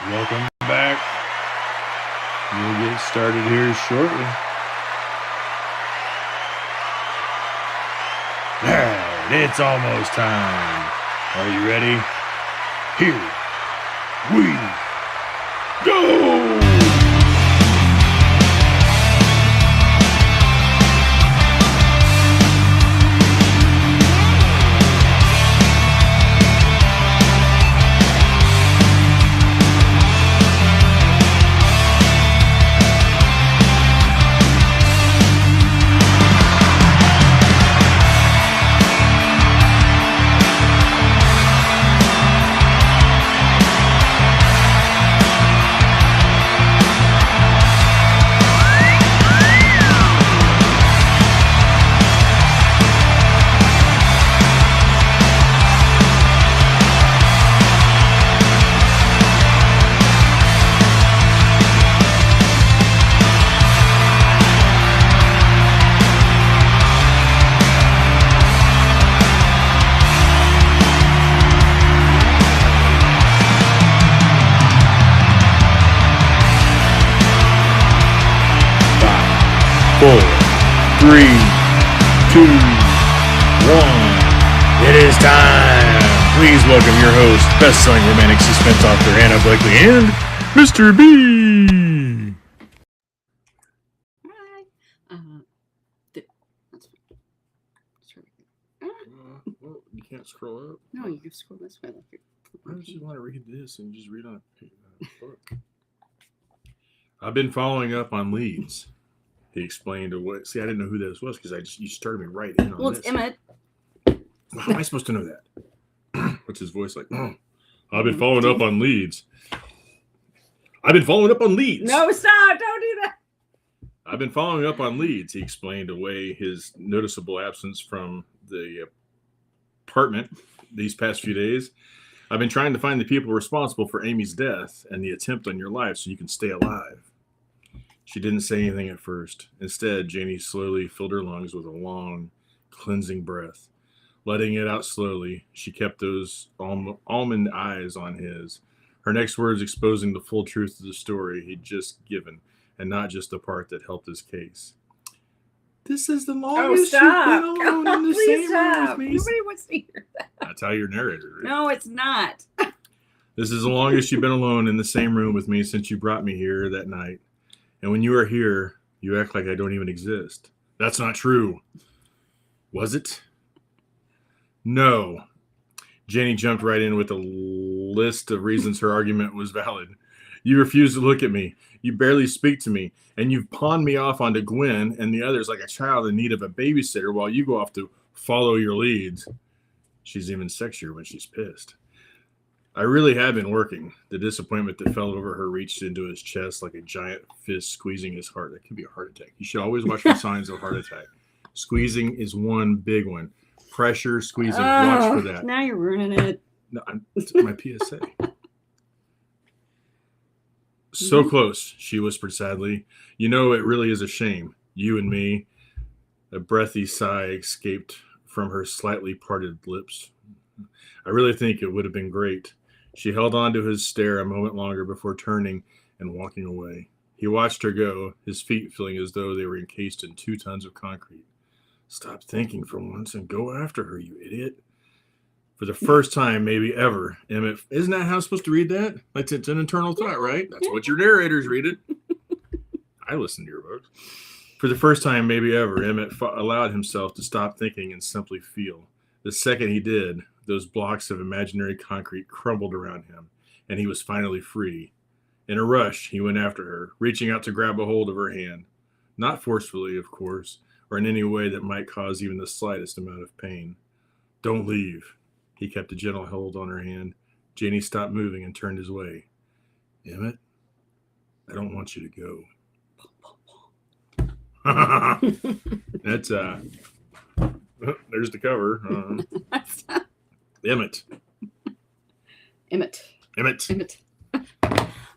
Welcome back. We'll get started here shortly. Alright, it's almost time. Are you ready? Here we go! Four, three, two, one. It is time. Please welcome your host, best-selling romantic suspense author Anna Blakely, and Mr. B. Hi. That's fine. Well, you can't scroll up. No, you can scroll this way. Like I just want to read this and just read on a book. I've been following up on leads. He explained what. See, I didn't know who this was because you started me right in on well, this. it's Emmett. How am I supposed to know that? What's his voice like? Oh, I've been following up on leads. I've been following up on leads. No, stop! Don't do that. I've been following up on leads. He explained away his noticeable absence from the apartment these past few days. I've been trying to find the people responsible for Amy's death and the attempt on your life so you can stay alive. She didn't say anything at first. Instead, Janie slowly filled her lungs with a long, cleansing breath. Letting it out slowly, she kept those almond eyes on his. Her next words exposing the full truth of the story he'd just given, and not just the part that helped his case. This is the longest you've been alone in the same room with me. Nobody wants to hear that. That's how your narrator is. No, it's not. This is the longest you've been alone in the same room with me since you brought me here that night. And when you are here, you act like I don't even exist. That's not true. Was it? No. Janie jumped right in with a list of reasons her argument was valid. You refuse to look at me. You barely speak to me. And you've pawned me off onto Gwen and the others like a child in need of a babysitter while you go off to follow your leads. She's even sexier when she's pissed. I really have been working. The disappointment that fell over her reached into his chest like a giant fist squeezing his heart. That could be a heart attack. You should always watch for signs of heart attack. Squeezing is one big one. Pressure, squeezing. Watch for that. Now you're ruining it. No, it's my PSA. So close, she whispered sadly. You know, it really is a shame. You and me. A breathy sigh escaped from her slightly parted lips. I really think it would have been great. She held on to his stare a moment longer before turning and walking away. He watched her go, his feet feeling as though they were encased in 2 tons of concrete. Stop thinking for once and go after her, you idiot. For the first time, maybe ever, Emmett, isn't that how I'm supposed to read that? Like it's an internal thought, right? That's what your narrators read it. I listen to your books. For the first time, maybe ever, Emmett allowed himself to stop thinking and simply feel. The second he did, those blocks of imaginary concrete crumbled around him, and he was finally free. In a rush, he went after her, reaching out to grab a hold of her hand. Not forcefully, of course, or in any way that might cause even the slightest amount of pain. Don't leave. He kept a gentle hold on her hand. Janie stopped moving and turned his way. Emmett, I don't want you to go. That's, there's the cover. Emmett.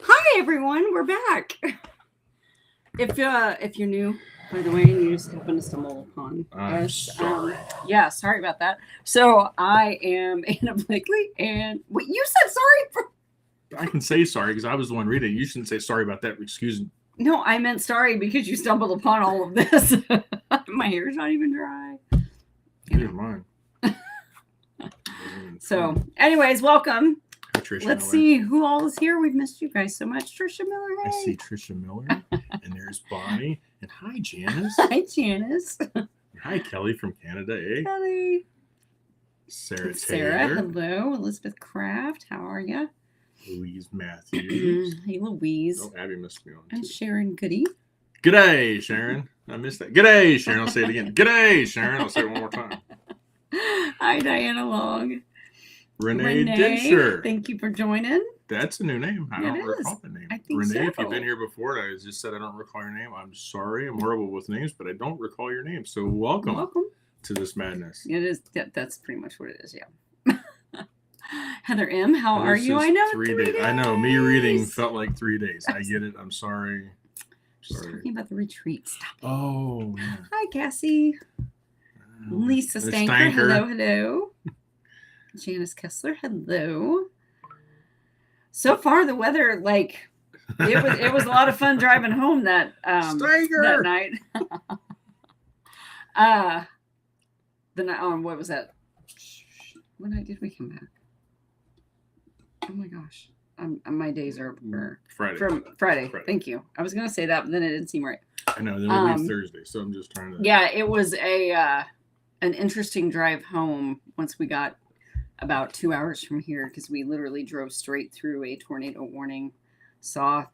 Hi, everyone. We're back. If you're new, by the way, and you just happen to stumble upon us, yeah, sorry about that. So I am Anna Blakely, and wait, you said sorry for. I can say sorry because I was the one reading it. You shouldn't say sorry about that. Excuse me. No, I meant sorry because you stumbled upon all of this. My hair's not even dry. Here's mine. So, anyways, welcome. Hi, Trisha Let's Miller. see who all is here. We've missed you guys so much. Trisha Miller, hey. I see Trisha Miller, and there's Bonnie, and hi, Janice. Hi, Janice. Hi, Kelly from Canada, eh? Kelly. Sarah Sarah, Taylor. hello. Elizabeth Kraft, how are you? Louise Matthews. Hey, Louise. Oh, Abby must be on. And Too. Sharon Goody. G'day, Sharon. I missed that. G'day, Sharon. I'll say it again. G'day, Sharon. I'll say it one more time. Hi, Diana Long. Renee Dinsher. Thank you for joining. That's a new name. I don't recall the name. I think Renee, so. if you've been here before and I just said I don't recall your name, I'm sorry. I'm horrible with names, but I don't recall your name. So welcome to this madness. It is. That's pretty much what it is, yeah. Heather M., how are you? I know 3 days. I know. Me reading felt like 3 days. I get it. I'm sorry. Just talking about the retreat. Stop. Oh, yeah. Hi, Cassie. Lisa Stanker. Hello. Janice Kessler. Hello. So far, the weather, like, it was a lot of fun driving home that night. What was that? What night did we come back? Oh my gosh. My days are Friday. From Friday. Thank you. I was gonna say that, but then it didn't seem right. I know. Then we leave Thursday, so I'm just trying to. Yeah, it was an interesting drive home once we got about 2 hours from here because we literally drove straight through a tornado warning, saw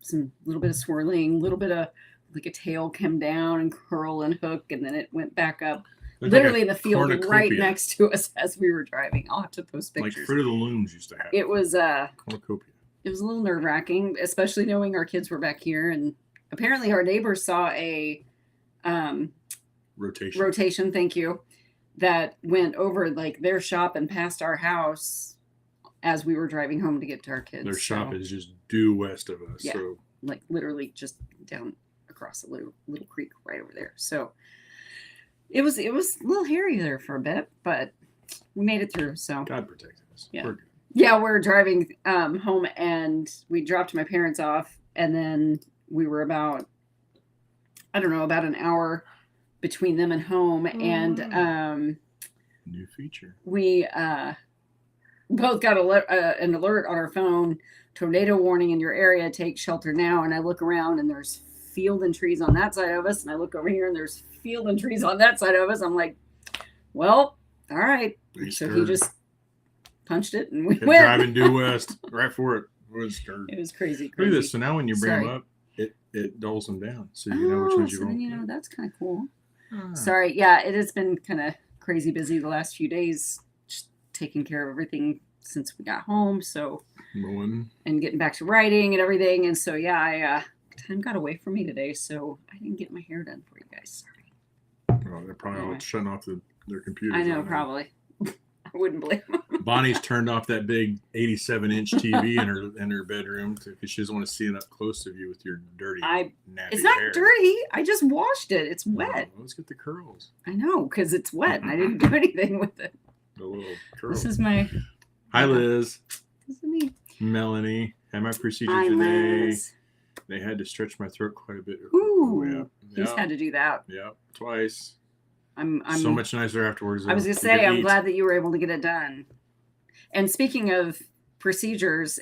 some little bit of swirling, a little bit of like a tail come down and curl and hook, and then it went back up. Literally in the field right next to us as we were driving. I'll have to post pictures. Like Fruit of the Looms used to have. It was cornucopia. It was a little nerve-wracking, especially knowing our kids were back here, and apparently our neighbors saw a rotation. Thank you. That went over like their shop and past our house as we were driving home to get to our kids. Their shop is just due west of us. Yeah, so like literally just down across a little creek right over there. So it was a little hairy there for a bit, but we made it through. So God protected us. Yeah. We're good. Yeah, we're driving home, and we dropped my parents off, and then we were about an hour between them and home, and new feature. We both got an alert on our phone: tornado warning in your area. Take shelter now. And I look around, and there's field and trees on that side of us, and I look over here, and there's field and trees on that side of us. I'm like, well, all right. So he just punched it, and we went driving due west right for it. It was crazy. Look at this. So now when you bring them up, it dulls them down, so you know which ones you want. You know, that's kind of cool. Sorry, yeah, it has been kind of crazy busy the last few days, just taking care of everything since we got home. So and getting back to writing and everything, and so yeah, time got away from me today, so I didn't get my hair done for you guys. Sorry. Well, they're probably all shutting off their computers. I know, probably. I wouldn't blame them. Bonnie's turned off that big 87-inch TV in her bedroom because she doesn't want to see it up close of you with your dirty, nappy It's not hair. dirty. I just washed it. It's wet. Let's get the curls. I know, because it's wet, and I didn't do anything with it. The little curls. This is my... Hi, Liz. This is me. Melanie. Had my procedure Hi, today. Liz. They had to stretch my throat quite a bit. Ooh. He's had to do that. Yeah, twice. I'm so much nicer afterwards. I was going to say, I'm glad that you were able to get it done. And speaking of procedures,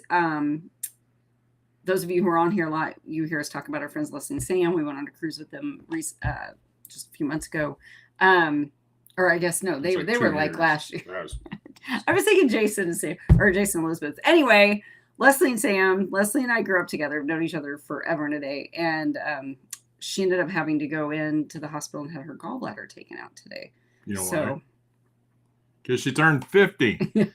those of you who are on here a lot, you hear us talk about our friends Leslie and Sam. We went on a cruise with them just a few months ago. Or I guess, no, they were like last year. I was thinking Jason and Sam, or Jason and Elizabeth. Anyway, Leslie and Sam, Leslie and I grew up together, known each other forever and a day. And she ended up having to go into the hospital and had her gallbladder taken out today. You know why? Because she turned 50.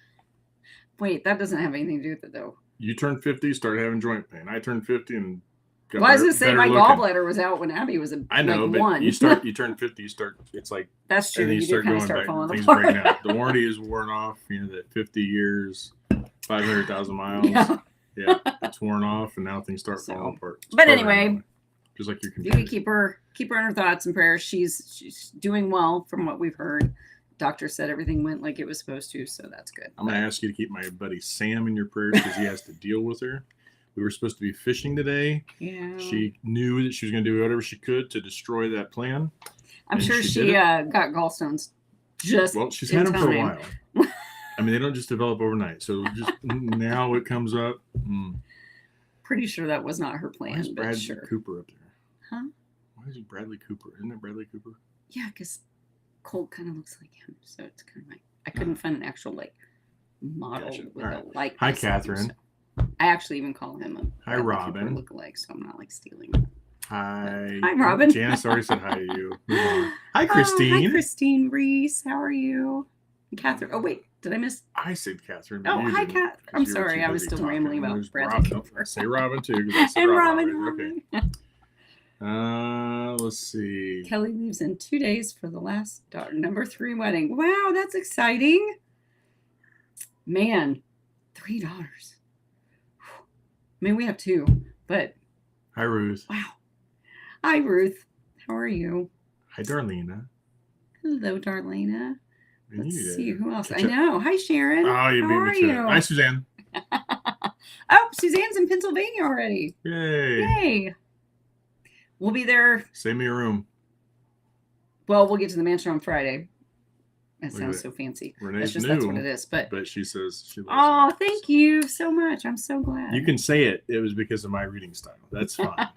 Wait, that doesn't have anything to do with it, though. You turned 50, started having joint pain. I turned 50 and got I was going to say my gallbladder was out when Abby was I know, like but one. you turn 50, it's like... That's true. You start going back, falling things breaking out. The warranty is worn off, that 50 years, 500,000 miles. Yeah, it's worn off, and now things start falling apart. But anyway... Just like your computer. You can keep her in her thoughts and prayers. She's doing well from what we've heard. doctor said everything went like it was supposed to, so that's good. I'm going to ask you to keep my buddy Sam in your prayers because he has to deal with her. We were supposed to be fishing today. Yeah. She knew that she was going to do whatever she could to destroy that plan. I'm sure she got gallstones just well, she's had them for a while. I mean, they don't just develop overnight. So just now it comes up. Pretty sure that was not her plan. Why is but Bradley sure. Cooper up there? Huh? Why is he Bradley Cooper? Isn't that Bradley Cooper? Yeah, because Colt kind of looks like him. So it's kind of like, I couldn't find an actual like model with a like. Hi, Catherine. So I actually even call him a Hi, Robin. Look-alike, so I'm not like stealing it. Hi. Hi, Robin. Janice already said hi to you. Hi, Christine. Hi, Christine Reese. How are you? And Catherine. Oh, wait. Did I miss? I said Catherine. Oh, hi, Cat. I'm sorry. I was still rambling about Bradley Cooper. Say Robin, too. And Robin. Okay. Let's see. Kelly leaves in 2 days for the last daughter, number 3 wedding. Wow, that's exciting. Man, 3 daughters. I mean, we have 2, but. Hi, Ruth. Wow. Hi, Ruth. How are you? Hi, Darlena. Hello, Darlena. Let's see who else. Catch I know. Hi, Sharon. Oh, you beat me to it. Hi, Suzanne. Oh, Suzanne's in Pennsylvania already. Yay. Yay. We'll be there. Save me a room. Well, we'll get to the mansion on Friday. That sounds so fancy. Renee's that's what it is. But she says she loves oh, it. thank you so much. I'm so glad. You can say it. It was because of my reading style. That's fine.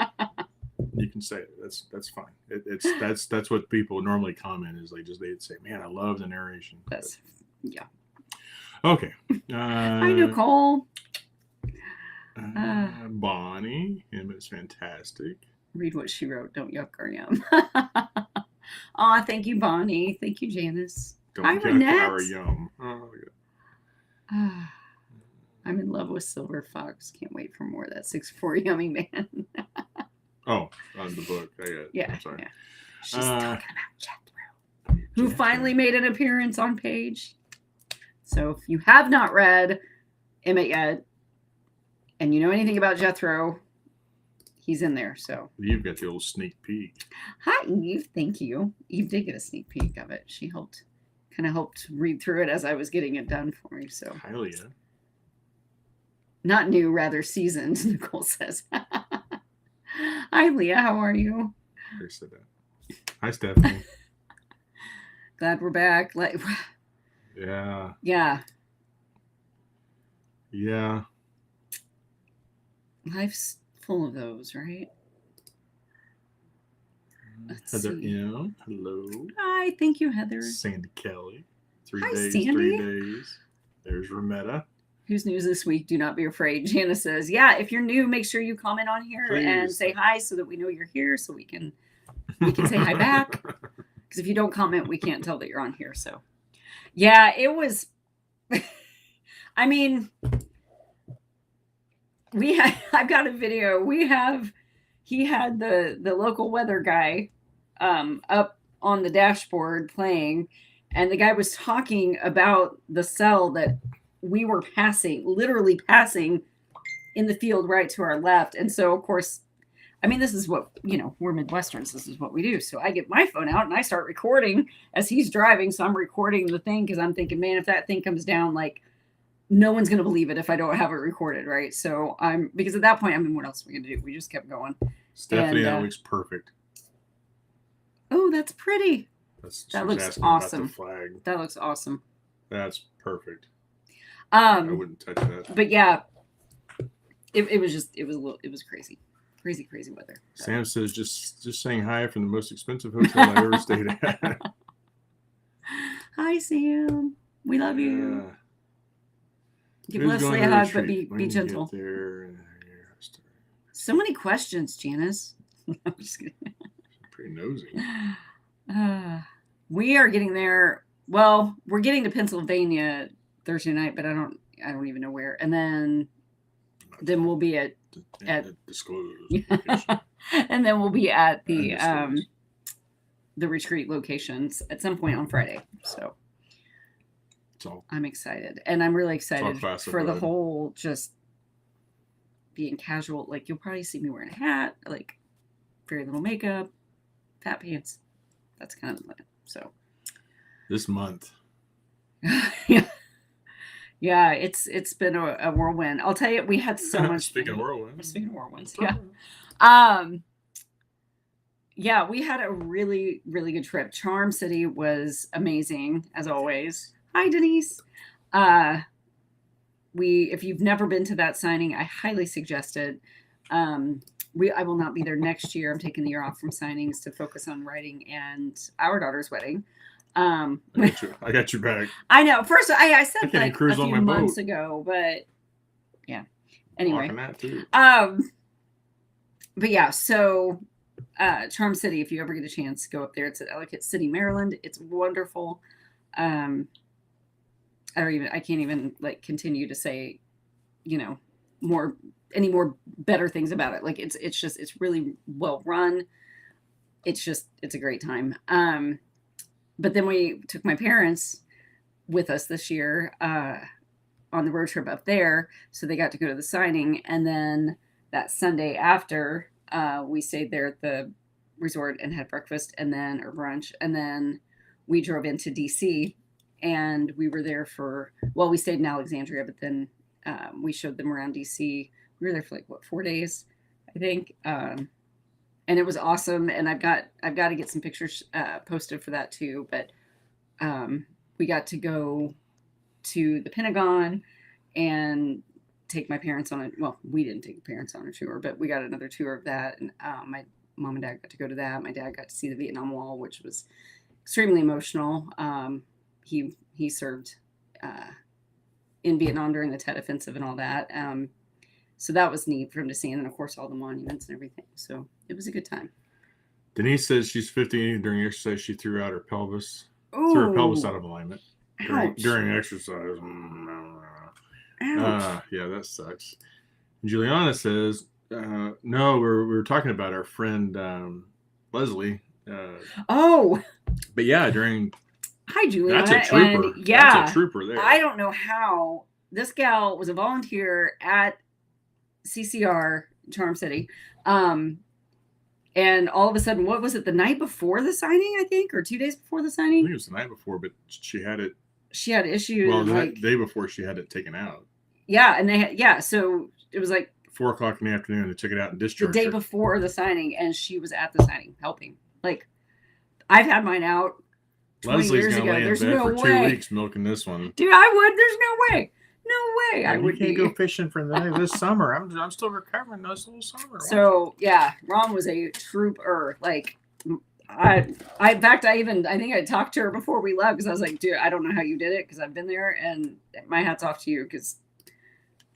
You can say it. That's fine. That's what people normally comment is like they'd say, "Man, I love the narration." That's yeah. Okay. Hi, Nicole. Bonnie, him is fantastic. Read what she wrote. Don't yuck or yum. Aw, thank you, Bonnie. Thank you, Janice. Don't Hi, yuck Renette. or yum. Oh, yeah. I'm in love with Silver Fox. Can't wait for more of that 6'4" yummy man. Oh, on the book. I got it. Yeah. I'm sorry. Yeah. She's talking about Jethro, who finally made an appearance on page. So if you have not read Emmett yet, and you know anything about Jethro, he's in there. So you've got the old sneak peek. Hi, Eve. Thank you. Eve did get a sneak peek of it. She helped read through it as I was getting it done for me. So Hi, Leah. Not new, rather seasoned, Nicole says. Hi, Leah. How are you? I said that. Hi, Stephanie. Glad we're back. Yeah. Yeah. Yeah. Life's full of those, right? Let's Heather see. M. Hello. Hi, thank you, Heather. Sandy Kelly. 3 Hi, days, Sandy. 3 days. There's Rametta. Who's news this week? Do not be afraid. Jana says, yeah, if you're new, make sure you comment on here and say hi so that we know you're here so we can say hi back. Because if you don't comment, we can't tell that you're on here. So yeah, it was, I mean, I've got a video. He had the local weather guy up on the dashboard playing, and the guy was talking about the cell that we were literally passing in the field right to our left. And so, of course, I mean, this is what, we're Midwesterns. This is what we do. So I get my phone out and I start recording as he's driving. So I'm recording the thing because I'm thinking, man, if that thing comes down, like, no one's going to believe it if I don't have it recorded, right? So because at that point, I mean, what else are we going to do? We just kept going. Stephanie, that looks perfect. Oh, that's pretty. That looks awesome. The flag. That looks awesome. That's perfect. I wouldn't touch that. But yeah, it was crazy. Crazy weather. Sam says just saying hi from the most expensive hotel I ever stayed at. Hi, Sam. We love you. Give Leslie a hug, but be gentle. So many questions, Janice. I'm just kidding. Pretty nosy. We are getting there. Well, we're getting to Pennsylvania Thursday night, but I don't even know where. And then we'll be at disclose. And then we'll be at the retreat locations at some point on Friday. So I'm excited, and I'm really excited for the whole just being casual. Like, you'll probably see me wearing a hat, like very little makeup, fat pants. That's kind of the plan. So this month. Yeah. Yeah, it's been a whirlwind. I'll tell you, we had so much Speaking of fun. whirlwinds. Speaking of whirlwinds, yeah. Yeah, we had a really, really good trip. Charm City was amazing, as always. Hi, Denise. If you've never been to that signing, I highly suggest it. I will not be there next year. I'm taking the year off from signings to focus on writing and our daughter's wedding. I got you back. I know. First, I said I can't like cruise a on few my months boat. ago, but yeah. Anyway, That too. but yeah. So, Charm City. If you ever get a chance, go up there. It's at Ellicott City, Maryland. It's wonderful. I can't even like continue to say, you know, any more better things about it. Like it's really well run. It's a great time. But then we took my parents with us this year on the road trip up there, so they got to go to the signing. And then that Sunday after, we stayed there at the resort and had breakfast or brunch, and then we drove into DC, and we were there we stayed in Alexandria, but then we showed them around DC. We were there for 4 days, I think. And it was awesome. And I've got to get some pictures posted for that too. But we got to go to the Pentagon and take my parents on we didn't take the parents on a tour, but we got another tour of that. And my mom and dad got to go to that. My dad got to see the Vietnam Wall, which was extremely emotional. He served in Vietnam during the Tet Offensive and all that. So that was neat for him to see. And then, of course, all the monuments and everything. So it was a good time. Denise says she's 50. During exercise, she threw out her pelvis. Ooh. Threw her pelvis out of alignment during exercise. Yeah, that sucks. Juliana says, no, we were talking about our friend Leslie. But yeah, Hi, Juliana. That's a trooper. And yeah, that's a trooper there. I don't know how this gal was a volunteer at CCR Charm City. And all of a sudden, what was it, the night before the signing, I think, or 2 days before the signing? I think it was the night before, but she had issues. Well, the day before she had it taken out. Yeah, and so it was 4:00 in the afternoon. They took it out and discharged the day before the signing, and she was at the signing helping. I've had mine out 20 Leslie's years gonna ago. lay in There's bed no for way. 2 weeks milking this one. Dude, I would. There's no way. No way. I would go fishing for this summer. I'm still recovering this whole summer. So yeah, Ron was a trooper. In fact, I think I talked to her before we left because I was like, dude, I don't know how you did it because I've been there, and my hat's off to you because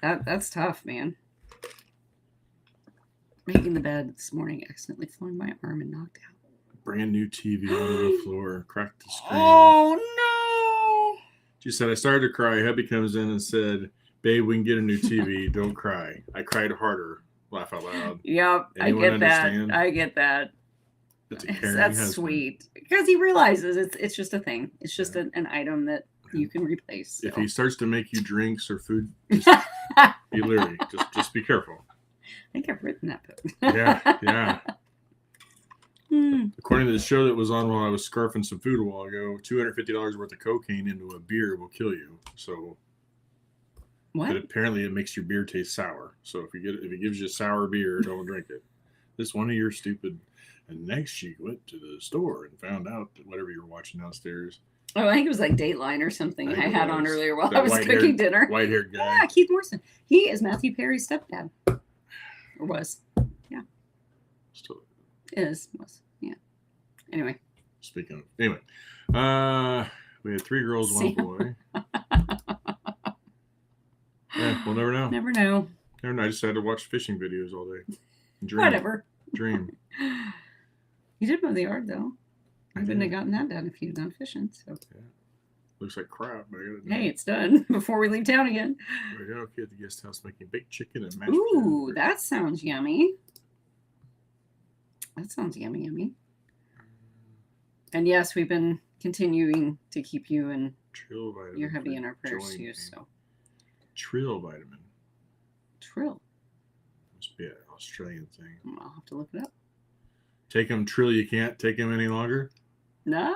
that's tough, man. Making the bed this morning, accidentally flung my arm and knocked out. Brand new TV onto the floor, cracked the screen. Oh no! She said, I started to cry. Hubby comes in and said, babe, we can get a new TV. Don't cry. I cried harder. Laugh out loud. Yep, Anyone I get that. That's sweet. Because he realizes it's just a thing. It's just an item that you can replace. So. If he starts to make you drinks or food, just be leery. Just be careful. I think I've written that book. Yeah. According to the show that was on while I was scarfing some food a while ago, $250 worth of cocaine into a beer will kill you. So, what? But apparently it makes your beer taste sour. So if it gives you sour beer, don't drink it. This one of your stupid. And next she went to the store and found out that whatever you were watching downstairs. Oh, I think it was Dateline or something I had on earlier while I was cooking dinner. White-haired guy. Yeah, Keith Morrison. He is Matthew Perry's stepdad. Or was. Yeah. Still was. Yeah. Anyway. Anyway. We had 3 girls, 1 boy. Yeah, we'll never know. Never know. I just had to watch fishing videos all day. Dream. Whatever. Dream. You did mow the yard, though. I wouldn't have gotten that done if you'd done fishing. So. Yeah. Looks like crap. But hey, it's done before we leave town again. We're okay at the guest house making baked chicken and mashed potatoes. That sounds yummy. That sounds yummy. And yes, we've been continuing to keep you and your hubby in our prayers too. So. Trill vitamin. Trill. Must be an Australian thing. I'll have to look it up. Take them, Trill. You can't take them any longer. No.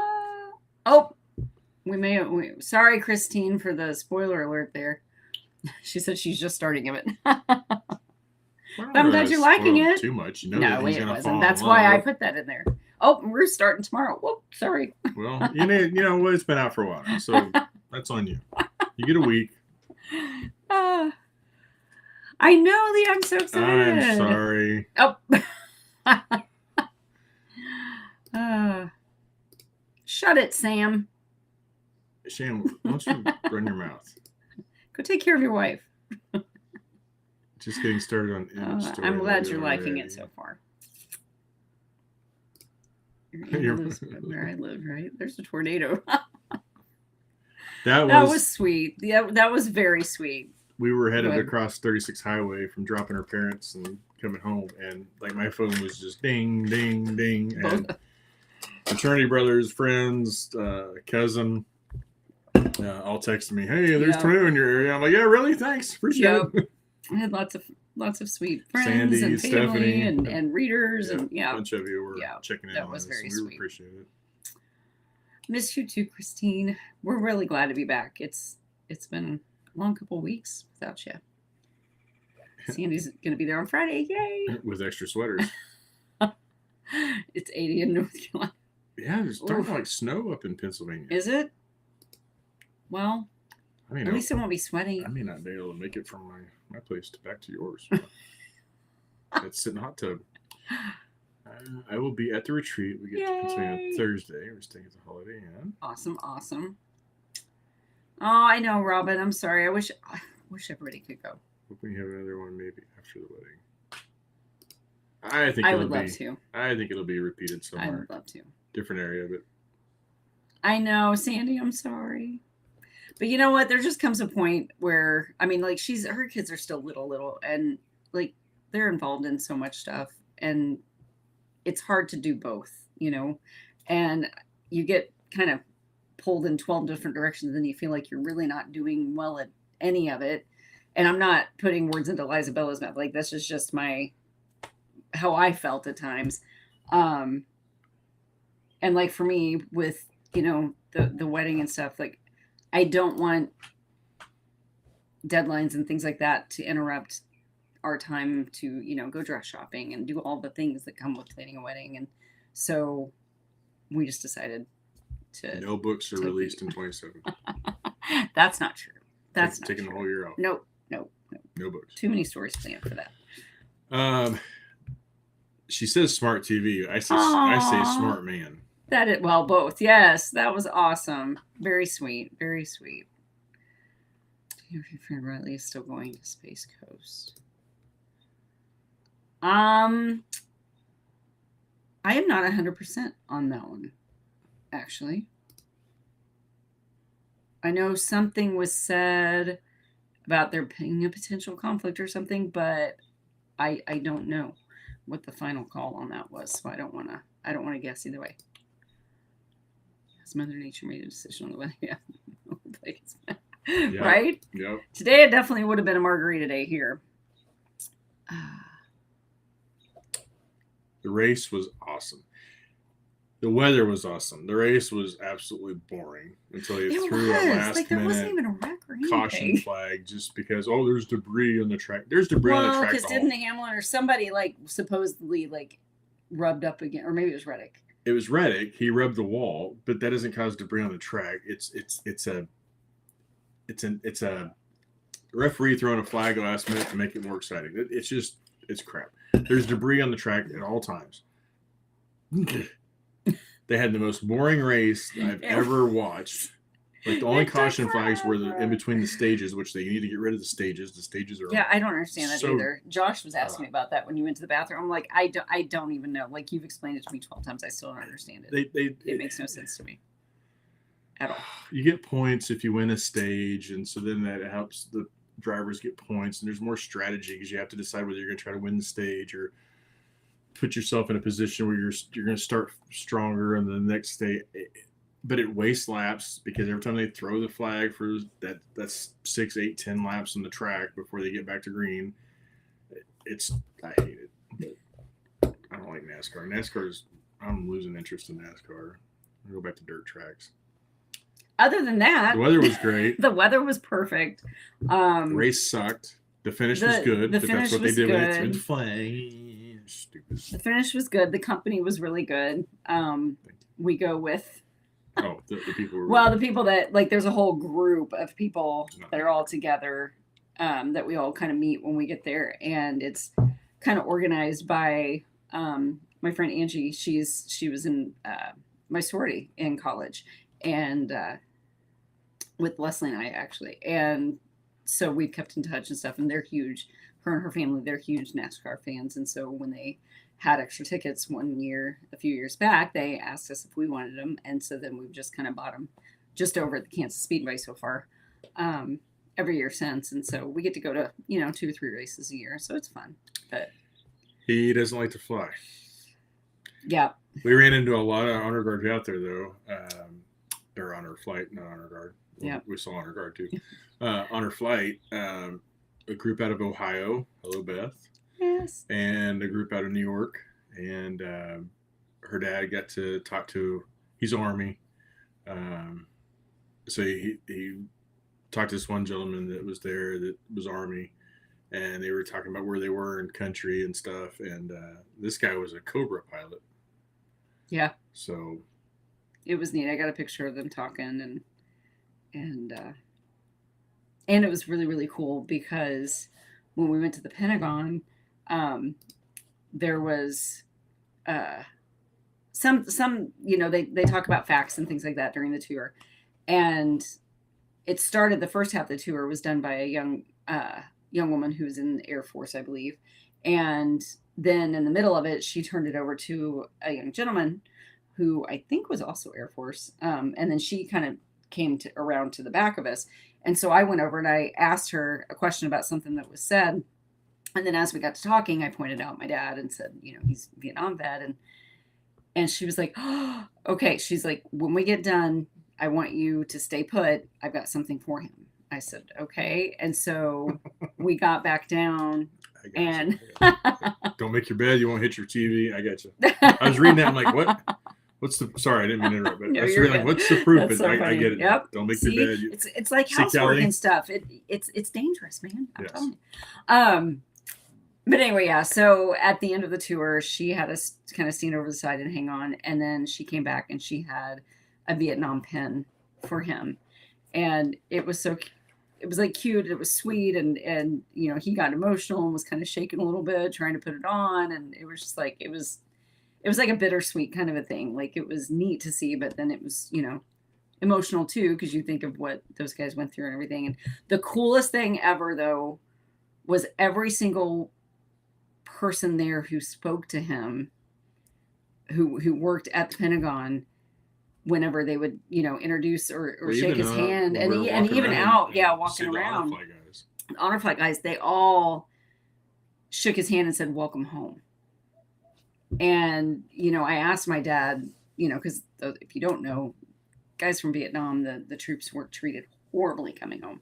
Oh. Sorry, Christine, for the spoiler alert there. She said she's just starting it. Well, I'm glad you're liking spoiled it. too much. You know No, that he's it gonna wasn't. fall That's in why I love. put that in there. Oh, we're starting tomorrow. Whoop, sorry. Well, you know what? It's been out for a while now, so that's on you. You get a week. I know, Lee. I'm so excited. I'm sorry. Oh. Shut it, Sam. Shan, why don't you run your mouth? Go take care of your wife. Just getting started on I'm glad you're liking it so far. Where I live, right? There's a tornado. That was sweet. Yeah, that was very sweet. We were headed across 36 highway from dropping our parents and coming home, and like my phone was just ding, ding, ding, and fraternity brothers, friends, cousin, all texting me, "Hey, there's tornado in your area." I'm like, "Yeah, really? Thanks, appreciate it." I had lots of sweet friends Sandy, and family Stephanie, and readers and a bunch of you were checking in. That was very sweet. We appreciate it. Miss you too, Christine. We're really glad to be back. It's been a long couple of weeks without you. Sandy's gonna be there on Friday. Yay! With extra sweaters. It's 80 in North Carolina. Yeah, there's starting like snow up in Pennsylvania. Is it? Well, I mean, at least it won't be sweaty. I may not be able to make it from my place back to yours. It's sitting hot tub. I will be at the retreat. We get to Pennsylvania Thursday. We're staying at the Holiday Inn. Awesome. Oh, I know, Robin. I'm sorry. I wish everybody could go. Hoping you have another one maybe after the wedding. I would love to. I think it'll be repeated somewhere. I would love to. Different area, but I know, Sandy. I'm sorry, but you know what? There just comes a point where like her kids are still little, and like they're involved in so much stuff, and it's hard to do both, and you get kind of pulled in 12 different directions, and you feel like you're really not doing well at any of it. And I'm not putting words into Liza Bella's mouth. Like, this is just how I felt at times. And like for me with, the wedding and stuff, like I don't want deadlines and things like that to interrupt our time to, go dress shopping and do all the things that come with planning a wedding. And so we just decided to. No books are released in 27. That's not true. That's not taking true. The whole year off. Nope. No books. Too many stories planned for that. She says smart TV. I say smart man. Both. Yes, that was awesome. Very sweet. Very sweet. Your friend Riley is still going to Space Coast. I am not 100% on that one, actually. I know something was said about there being a potential conflict or something, but I don't know what the final call on that was, so I don't want to guess either way. Has Mother Nature made a decision on the wedding? Yeah. Right? Yep. Today it definitely would have been a margarita day here. The race was awesome. The weather was awesome. The race was absolutely boring until you threw a last there wasn't even a wreck or anything. Caution flag just because there's debris on the track. There's debris on the track. Because didn't Hamlin or somebody supposedly rubbed up again, or maybe it was Reddick. It was Reddick. He rubbed the wall, but that doesn't cause debris on the track. It's a referee throwing a flag last minute to make it more exciting. It's crap. There's debris on the track at all times. They had the most boring race I've ever watched. Like the only caution flags were in between the stages, which they need to get rid of the stages. The stages are I don't understand that either. Josh was asking me about that when you went to the bathroom. I'm like, I don't even know. Like, you've explained it to me 12 times. I still don't understand it. It makes no sense to me at all. You get points if you win a stage, and so then that helps the drivers get points. And there's more strategy because you have to decide whether you're going to try to win the stage or put yourself in a position where you're going to start stronger in the next stage. But it wastes laps because every time they throw the flag for that's 6, 8, 10 laps on the track before they get back to green. I hate it. But I don't like NASCAR. I'm losing interest in NASCAR. I go back to dirt tracks. other than that, The weather was great. The weather was perfect. The race sucked. The finish was good. The but finish that's what was they did good. with it through the flames. Stupid. The finish was good. The company was really good. We go with. The people were. Well, the people that like, there's a whole group of people that are all together that we all kind of meet when we get there, and it's kind of organized by my friend Angie. She was in my sorority in college, and with Leslie and I actually, and so we've kept in touch and stuff. And they're huge. Her and her family, they're huge NASCAR fans, and so when they had extra tickets one year, a few years back, they asked us if we wanted them, and so then we've just kind of bought them just over at the Kansas Speedway so far, every year since, and so we get to go to 2 or 3 races a year, so it's fun. But he doesn't like to fly. Yeah, we ran into a lot of honor guards out there though. Or honor flight, not honor guard. Yeah, we saw honor guard too. Honor flight. A group out of Ohio. Hello, Beth. Yes. And a group out of New York, and her dad got to talk to. He's Army, so he talked to this one gentleman that was there that was Army, and they were talking about where they were in country and stuff. And this guy was a Cobra pilot. Yeah. So it was neat. I got a picture of them talking, and it was really, really cool because when we went to the Pentagon, there was some they talk about facts and things like that during the tour, and it started, the first half of the tour was done by a young woman who was in the Air Force, I believe, and then in the middle of it she turned it over to a young gentleman who I think was also Air Force, and then she kind of came around to the back of us, and so I went over and I asked her a question about something that was said. And then as we got to talking, I pointed out my dad and said, he's a Vietnam vet. And she was like, oh, okay. She's like, when we get done, I want you to stay put. I've got something for him. I said, okay. And so we got back down and don't make your bed. You won't hit your TV. I got you. I was reading that. I'm like, what? What's the, sorry, I didn't mean to interrupt, but No, I was really like, what's the proof? So I get it. Yep. Don't make your bed. It's like housework and stuff. It's dangerous, man. I'm telling you. But anyway, yeah. So at the end of the tour, she had us kind of stand over the side and hang on. And then she came back and she had a Vietnam pin for him. And it was like cute. It was sweet. And he got emotional and was kind of shaking a little bit, trying to put it on. And it was just like, it was like a bittersweet kind of a thing. Like, it was neat to see, but then it was, emotional too, because you think of what those guys went through and everything. And the coolest thing ever, though, was every single person there who spoke to him, who worked at the Pentagon, whenever they would introduce or shake his hand, and even out walking around, honor flight guys, they all shook his hand and said welcome home. And I asked my dad, because if you don't know, guys from Vietnam, the troops weren't treated horribly coming home.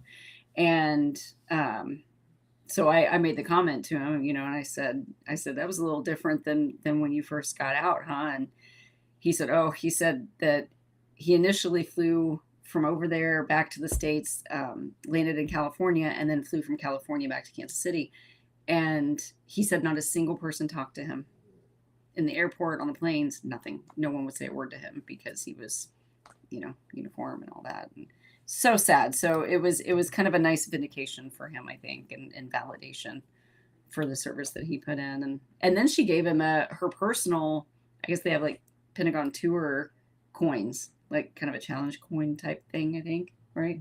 And so I made the comment to him, and I said that was a little different than when you first got out, huh? And he said that he initially flew from over there back to the States, landed in California, and then flew from California back to Kansas City. And he said not a single person talked to him in the airport, on the planes, nothing. No one would say a word to him because he was, uniform and all that. And so sad. So it was kind of a nice vindication for him, I think, and validation for the service that he put in. And then she gave him her personal, I guess they have like Pentagon tour coins, like kind of a challenge coin type thing, I think, right?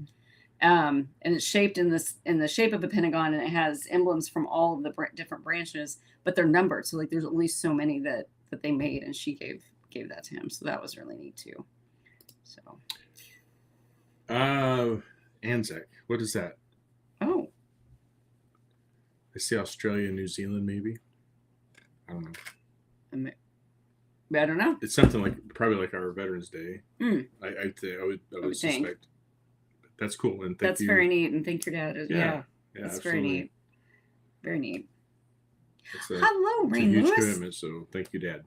And it's shaped in the shape of a pentagon, and it has emblems from all of the different branches, but they're numbered. So like there's at least so many that they made, and she gave that to him. So that was really neat too. So. Anzac. What is that? Oh. I see Australia and New Zealand, maybe. I don't know. I don't know. It's something probably like our Veterans Day. Mm. I would suspect. That's cool, and that's very neat. And thank your dad. Yeah, it's absolutely. very neat. Very neat. It's Hello, a Rain huge Lewis. commitment. So thank you, Dad.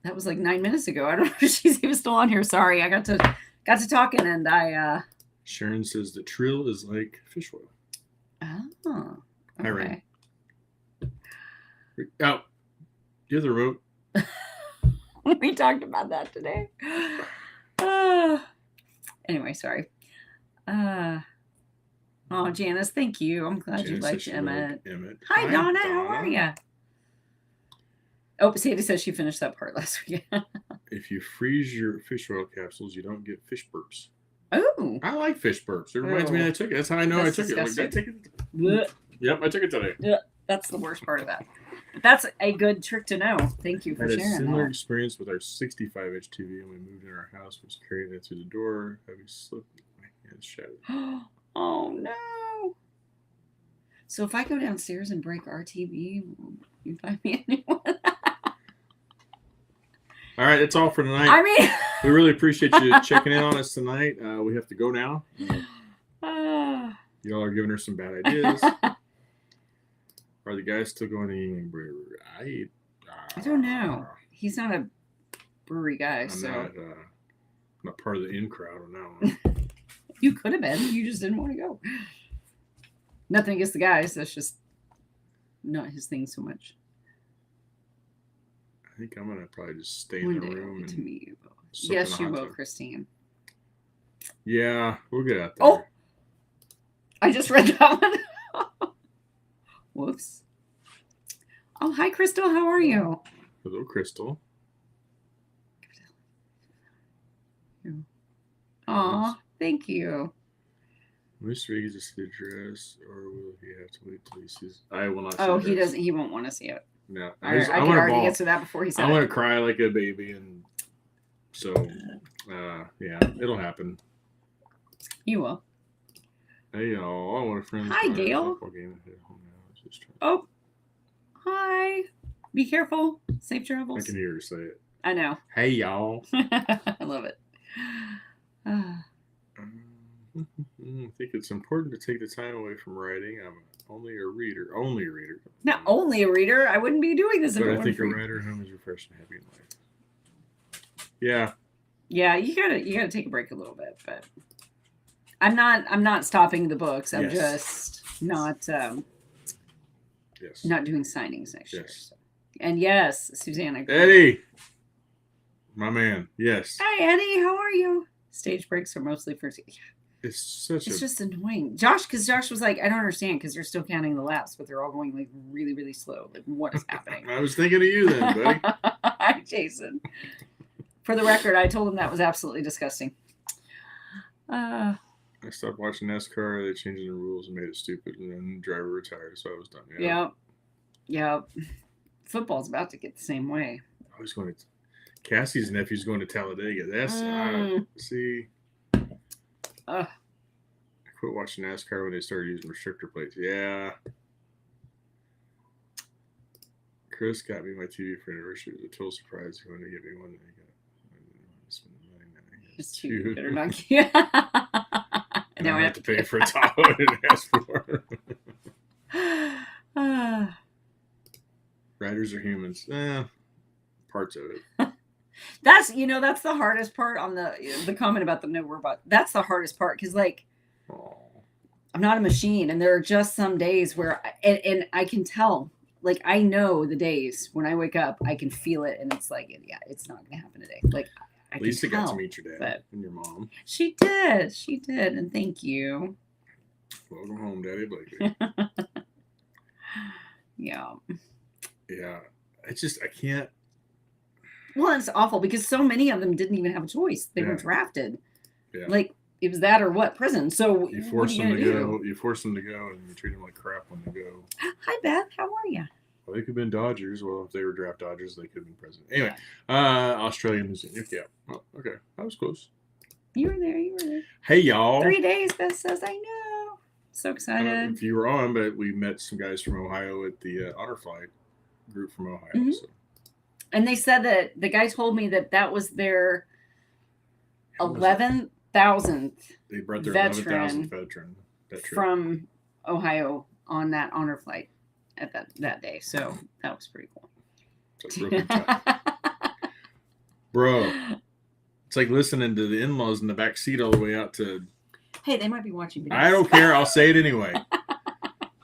That was like 9 minutes ago. I don't know if she's even still on here. Sorry, I got to got to talking, and I. Sharon says the trill is like fish oil. Oh, Hi, Rain. okay. Oh, you have the remote. We talked about that today. Anyway, sorry. Oh, Janice, thank you. I'm glad you Janice liked says she liked Emmett. Emmett. Hi, Donna. How are you? Oh, Sadie says she finished that part last week. If you freeze your fish oil capsules, you don't get fish burps. Oh, I like fish burps. It reminds me I took it. That's how I know That's I took disgusting. it. Like, did I take it? bleh. Yep, I took it today. That's the worst part of that. But that's a good trick to know. Thank you I for had a sharing similar that. experience with our 65-inch TV, and we moved in our house. Was carrying it through the door. Heavy slip. My hand shattered. Oh no! So if I go downstairs and break our TV, will you buy me a new one? All right, that's all for tonight. I mean, we really appreciate you checking in on us tonight. We have to go now. Y'all are giving her some bad ideas. Are the guys still going to Yingling Brewery? I don't know. He's not a brewery guy, I'm so not part of the in crowd on that one. you could have been. You just didn't want to go. Nothing against the guys. That's just not his thing so much. I think I'm gonna probably just stay One in the day room. to And meet you. soak in Yes, the you hot will, tub. Christine. Yeah, we'll get out there. Oh, I just read that one. Whoops. Oh, hi, Crystal. How are you? Hello, Crystal. Aw, thank you. Mr. Reed just the address, or will he have to wait till he sees? I will not. See Oh, the he address. doesn't. He won't want to see it. No, I I can want to already bawl. answer that before he said I it. want to cry like a baby, and so yeah, it'll happen. You will. Hey y'all, I want a friend. Hi, Gail. Oh, hi. Be careful. Safe I travels. can hear her say it. I know. Hey y'all. I love it. I think it's important to take the time away from writing. I'm only a reader. Not only a reader. I wouldn't be doing this if But it I weren't think for a you. writer at home is refreshing and happy in life. Yeah. Yeah, you gotta take a break a little bit, but I'm not stopping the books. I'm just not Yes. not doing signings next year. Yes. So. And yes, Susanna. Eddie. My man. Yes. Hi, Eddie. How are you? Stage breaks are mostly for. It's just annoying. Because Josh was like, I don't understand because you're still counting the laps, but they're all going like really, really slow. Like, what is happening? I was thinking of you then, buddy. Hi, Jason. For the record, I told him that was absolutely disgusting. I stopped watching NASCAR. They changed the rules and made it stupid, and then the driver retired, so I was done. Yep. Football's about to get the same way. I was going to. Cassie's nephew's going to Talladega. That's see. I quit watching NASCAR when they started using restrictor plates. Yeah. Chris got me my TV for anniversary. It was a total surprise. He wanted to get me one. It's too better not. Yeah. And I have to pay for a Tahoe I didn't ask for. Riders are humans. Parts of it. That's the hardest part on the comment about the no robot. That's the hardest part because I'm not a machine, and there are just some days where and I can tell, like I know the days when I wake up, I can feel it, and it's like it's not going to happen today. Like Lisa got to meet your dad and your mom. She did, and thank you. Welcome home, Daddy Blakely. Yeah. I can't. Well, it's awful because so many of them didn't even have a choice. They were drafted. Yeah. Like it was that or what prison. So you force them to go. You force them to go, and you treat them like crap when they go. Hi, Beth. How are you? Well, they could have been Dodgers. Well, if they were draft Dodgers, they could have been president. Anyway, Australia, New Zealand. Yeah. Oh, okay. That was close. You were there. Hey, y'all. 3 days, Beth says. I know. So excited. If you were on, but we met some guys from Ohio at the honor flight group from Ohio. Mm-hmm. So. And they said that the guy told me that was their 11,000th. They brought their 11,000th veteran from Ohio on that honor flight at that day. So that was pretty cool. Bro, It's like listening to the in-laws in the back seat all the way out to. Hey, they might be watching videos. I don't care. I'll say it anyway.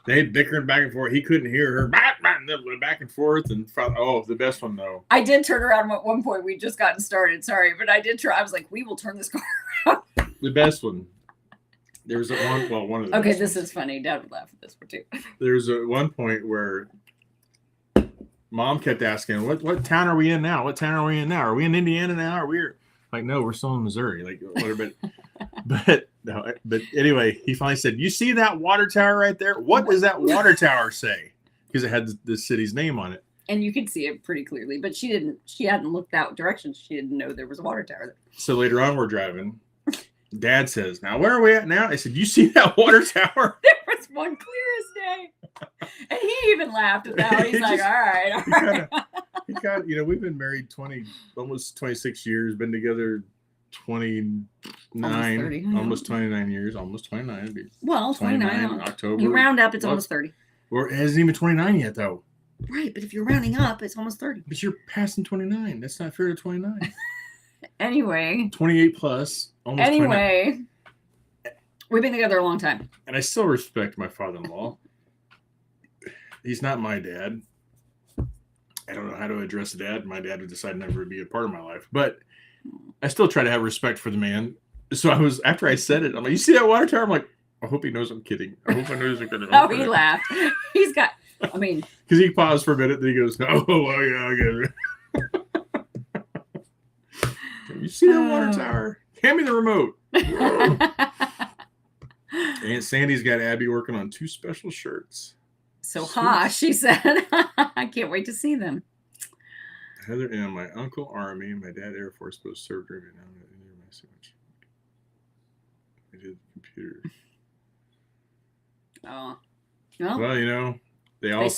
They bickering back and forth. He couldn't hear her. Back and forth. And the best one though. I did turn around at one point. We'd just gotten started. Sorry, but I did try. I was like, we will turn this car around. The best one. There was one of the. Okay, this is funny. Dad would laugh at this one too. There's one point where Mom kept asking, "What town are we in now? What town are we in now? Are we in Indiana now? Are we like, no, we're still in Missouri, like whatever." But anyway, he finally said, "You see that water tower right there? What does that water tower say?" Because it had the city's name on it, and you could see it pretty clearly. But she didn't. She hadn't looked that direction. She didn't know there was a water tower there. So later on, we're driving. Dad says, "Now where are we at now?" I said, "You see that water tower?" There was one clear as day, and he even laughed at that. He's like, "All right." He kind of, we've been married almost 26 years, been together 29, almost 29 years, almost 29. Well, 29 October. You round up, it's almost 30. Or it isn't even 29 yet, though. Right, but if you're rounding up, it's almost 30. But you're passing 29. That's not fair to 29. Anyway. 28 plus. Almost 29. We've been together a long time. And I still respect my father-in-law. He's not my dad. I don't know how to address dad. My dad would decide never to be a part of my life. But I still try to have respect for the man. So after I said it, I'm like, "You see that water tower?" I'm like, "I hope he knows I'm kidding. I hope I knows I'm kidding." Oh, he laughed. He's got, because he paused for a minute, then he goes, "Oh, well, yeah, I get it." You see that water tower? Hand me the remote. Aunt Sandy's got Abby working on 2 special shirts. So, she said. I can't wait to see them. Heather M., my uncle Army, my dad Air Force, both served during Vietnam. I did computer. Oh. Well, they all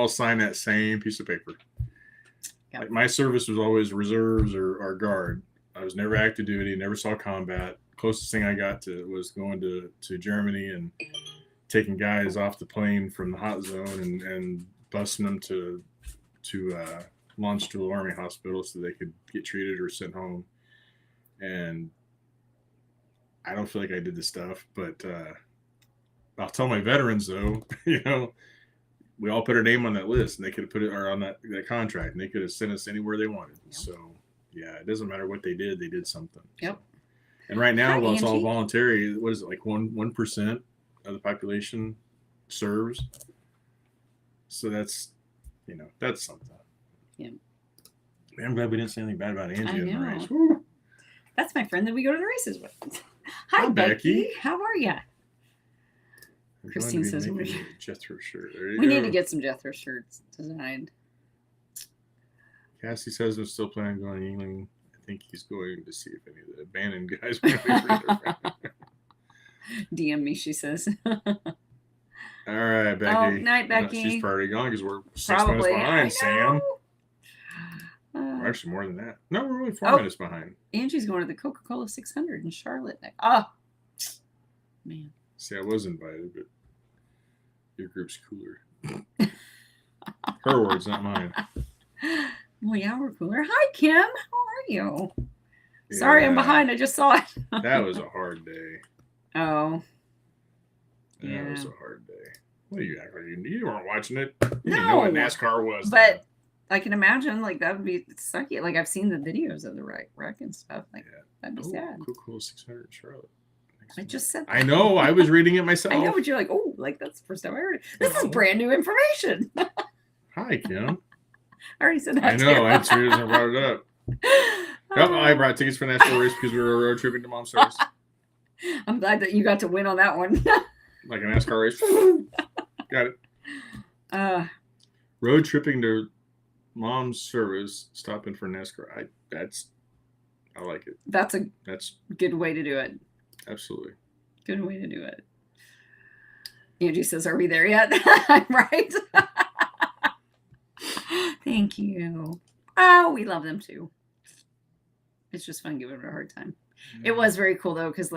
sign that same piece of paper. Yep. Like my service was always reserves or guard. I was never active duty, never saw combat. Closest thing I got to was going to Germany and taking guys off the plane from the hot zone and busing them to Longstreet Army Hospital so they could get treated or sent home. And I don't feel like I did the stuff, but I'll tell my veterans though, we all put our name on that list, and they could have put it on that contract, and they could have sent us anywhere they wanted. Yep. So yeah, it doesn't matter what they did something. Yep. So. And right now, it's all voluntary. What is it, like 1% of the population serves? So that's something. Yeah. Man, I'm glad we didn't say anything bad about Angie in the race. Woo. That's my friend that we go to the races with. Hi, Becky. How are you? Christine says Jethro shirt. We need to get some Jethro shirts designed. Cassie says I'm still planning on going to England. I think he's going to see if any of the abandoned guys want to DM me, she says. All right, Becky. Oh, night, Becky. She's probably gone because we're 6 minutes behind, Sam. We're actually more than that. No, we're only 4 minutes behind. Angie's going to the Coca-Cola 600 in Charlotte. Oh, man. See, I was invited, but your group's cooler. Her words, not mine. Well, yeah, we're cooler. Hi, Kim. How are you? Yeah, sorry, I'm behind. I just saw it. That was a hard day. Oh. That was a hard day. What do you act like? You weren't watching it. You no, didn't know what NASCAR was. But I can imagine, that would be sucky. I've seen the videos of the wreck and stuff. That'd be sad. Cool 600 Charlotte. I just said that. I know. I was reading it myself. I know, but you're like, that's the first time I heard it. This is brand new information. Hi, Kim. I already said that. I know. I had to reason I brought it up. I brought tickets for NASCAR race because we were road tripping to Mom's service. I'm glad that you got to win on that one. Like a NASCAR race. Got it. Road tripping to Mom's service, stopping for NASCAR. I like it. That's good way to do it. Absolutely. Good way to do it. Angie says, "Are we there yet?" I'm right. Thank you. Oh, we love them too. It's just fun giving her a hard time. Mm-hmm. It was very cool though, because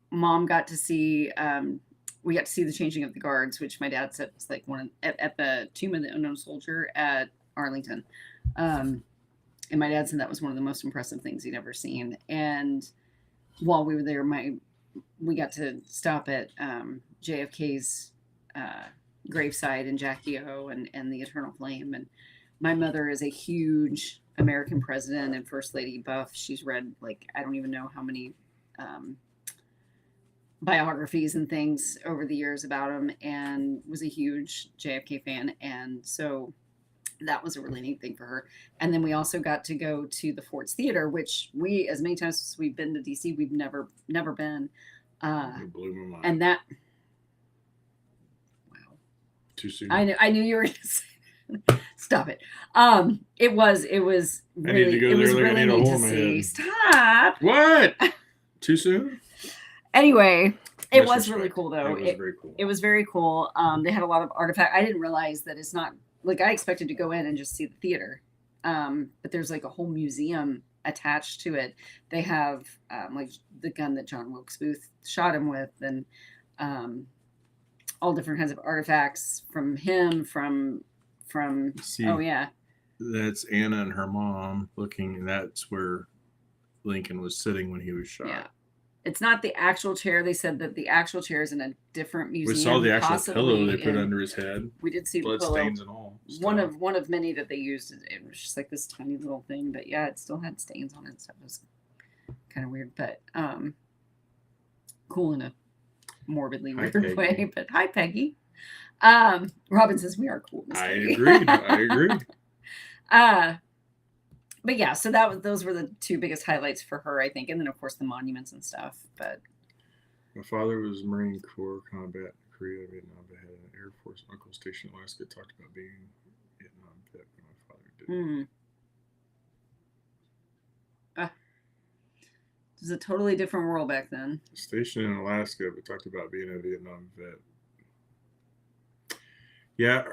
Mom got to see. We got to see the changing of the guards, which my dad said was one at the Tomb of the Unknown Soldier at Arlington. And my dad said that was one of the most impressive things he'd ever seen. And while we were there, we got to stop at JFK's graveside in Jackie O and the Eternal Flame. And my mother is a huge American president and first lady buff. She's read, like, I don't even know how many biographies and things over the years about him, and was a huge JFK fan. And so that was a really neat thing for her. And then we also got to go to the Ford's Theater, which we, as many times as we've been to DC, we've never been. It blew my mind. And that, wow. Too soon. I knew you were going to say. Stop it. It was really, I need to go it there was like I really need a neat hole to in my see. head. Stop. What? Too soon? Anyway, it was Disrespect. really cool though. It was very cool. It was very cool. They had a lot of artifact. I didn't realize that it's not like I expected to go in and just see the theater. But there's like a whole museum attached to it. They have like the gun that John Wilkes Booth shot him with, and all different kinds of artifacts from him, from See, oh yeah. That's Anna and her mom looking, and that's where Lincoln was sitting when he was shot. Yeah. It's not the actual chair. They said that the actual chair is in a different museum. We saw the actual possibly, pillow they put and under his head. we did see the Blood pillow. stains and all. One of many that they used. It was just like this tiny little thing, but yeah, it still had stains on it. So it was kind of weird, but cool in a morbidly Hi, weird Peggy. way. But hi, Peggy. Robin says we are cool. Miss I Peggy. agreed. I agreed. But yeah, so those were the two biggest highlights for her, I think, and then of course the monuments and stuff. But My father was Marine Corps combat in Korea, Vietnam. But had an Air Force uncle stationed in Alaska. Talked about being Vietnam vet when my father did. It was a totally different world back then. Stationed in Alaska, but talked about being a Vietnam vet. Yeah,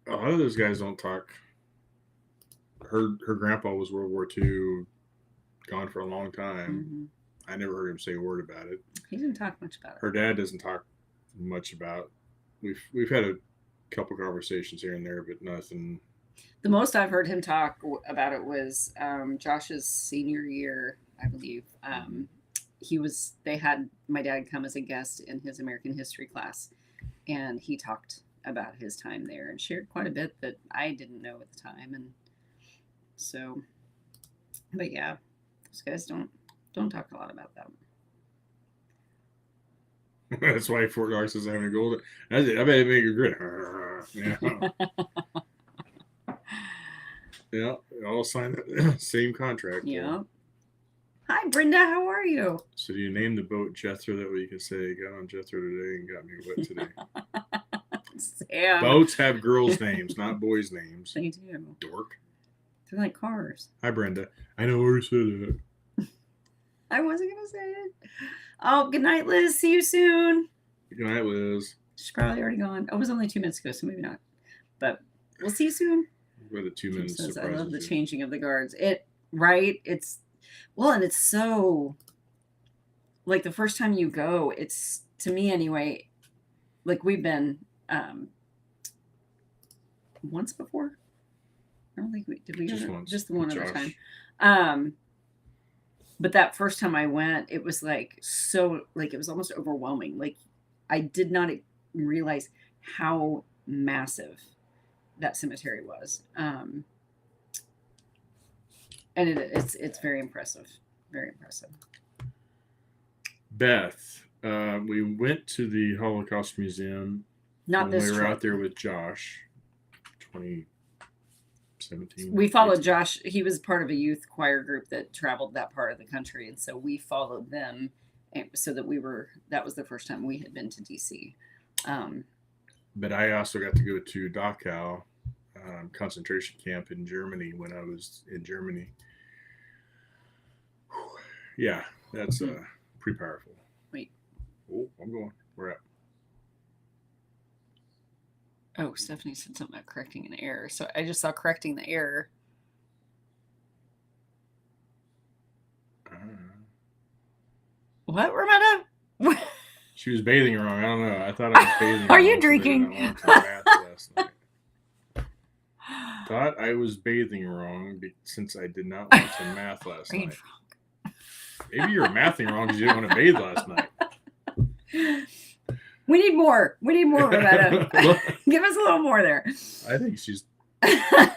a lot of those guys don't talk. Her grandpa was World War II, gone for a long time. I never heard him say a word about it. He didn't talk much about it. Her dad doesn't talk much about. We've had a couple conversations here and there, but nothing. The most I've heard him talk about it was Josh's senior year, I believe. They had my dad come as a guest in his American history class, and he talked about his time there and shared quite a bit that I didn't know at the time. And so, but yeah, those guys don't talk a lot about that. That's why Fort Knox is having a golden. I bet it make a grin. Yeah. Yeah, all signed the same contract. Yeah. Hi, Brenda. How are you? So do you name the boat Jethro? That way you can say, got on Jethro today and got me wet today. Sam. Boats have girls' names, not boys' names. They do. Dork. They're like cars. Hi, Brenda. I know where you said that. I wasn't going to say it. Oh, good night, Liz. See you soon. Good night, Liz. She's probably already gone. Oh, it was only 2 minutes ago, so maybe not. But we'll see you soon. Where the 2 minutes Says, I surprises love the you. changing of the guards. It's well, and it's so like the first time you go, it's to me anyway, like we've been once before. I don't think did we Just go once. just the one other Josh. time. But that first time I went, it was like so like it was almost overwhelming. Like I did not realize how massive that cemetery was. And it's very impressive. Very impressive. Beth, we went to the Holocaust Museum Not when this we were trip. out there with Josh, 2017. We followed 18. Josh. He was part of a youth choir group that traveled that part of the country, and so we followed them, and so that that was the first time we had been to DC. But I also got to go to Dachau concentration camp in Germany when I was in Germany. Yeah, that's pretty powerful. Wait. Oh, I'm going. We're at. Oh, Stephanie said something about correcting an error. So I just saw correcting the error. What, Rametta? She was bathing wrong. I don't know. I thought I was bathing. Are wrong, you so maybe drinking? I went to the bath last night. Thought I was bathing wrong since I did not want to math last Brain night. Maybe you were mathing wrong because you didn't want to bathe last night. We need more. We need more, Rebecca. Give us a little more there. I think she's.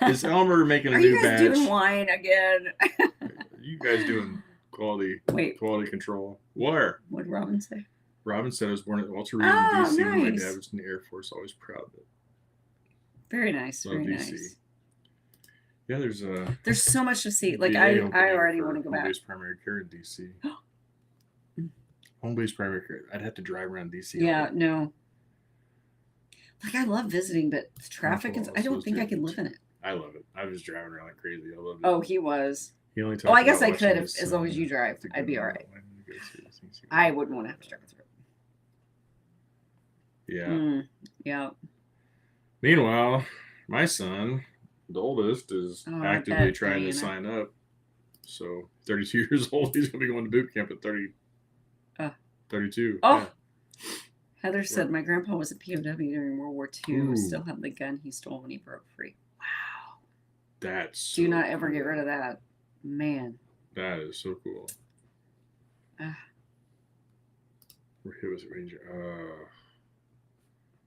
Is Elmer making a Are new you guys batch? doing wine again? You guys doing quality control? Where? What did Robin say? Robin said I was born at Walter Reed in D.C. when my Nice. dad was in the Air Force. Always proud of it. Very nice. Love Very DC. nice. Yeah, there's so much to see. Like VA I opening already for want to go back. Home-based primary care in DC. Home-based primary care. I'd have to drive around DC. Yeah, no. Like I love visiting, but the traffic is. I don't think I could live in it. I love it. I was driving around like crazy. I loved it. Oh, he was. He only I guess I could if, as long as you drive. I'd be all right. I wouldn't want to have to drive through. Yeah. Yeah. Meanwhile, my son, the oldest, is actively trying to sign up. So 32 years old, he's going to be going to boot camp at 32. Oh. Yeah. Heather said my grandpa was a POW during World War II. Ooh. Still had the gun he stole when he broke free. Wow. That's Do not ever get rid of that. Man. That is so cool. He was a ranger.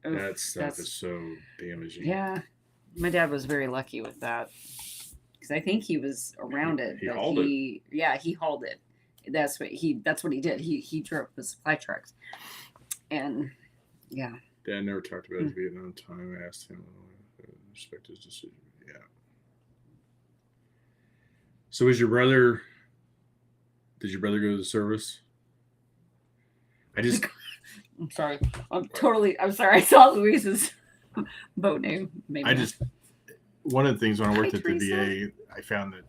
That stuff is so damaging. Yeah. My dad was very lucky with that. Because I think he was around it. He hauled it. Yeah, he hauled it. That's what he did. He drove the supply trucks. And yeah. Dad never talked about his Vietnam time. I asked him to respect his decision. Yeah. So did your brother go to the service? I'm sorry. I'm sorry. I saw Louise's boat name. Maybe one of the things when I worked at the VA, I found that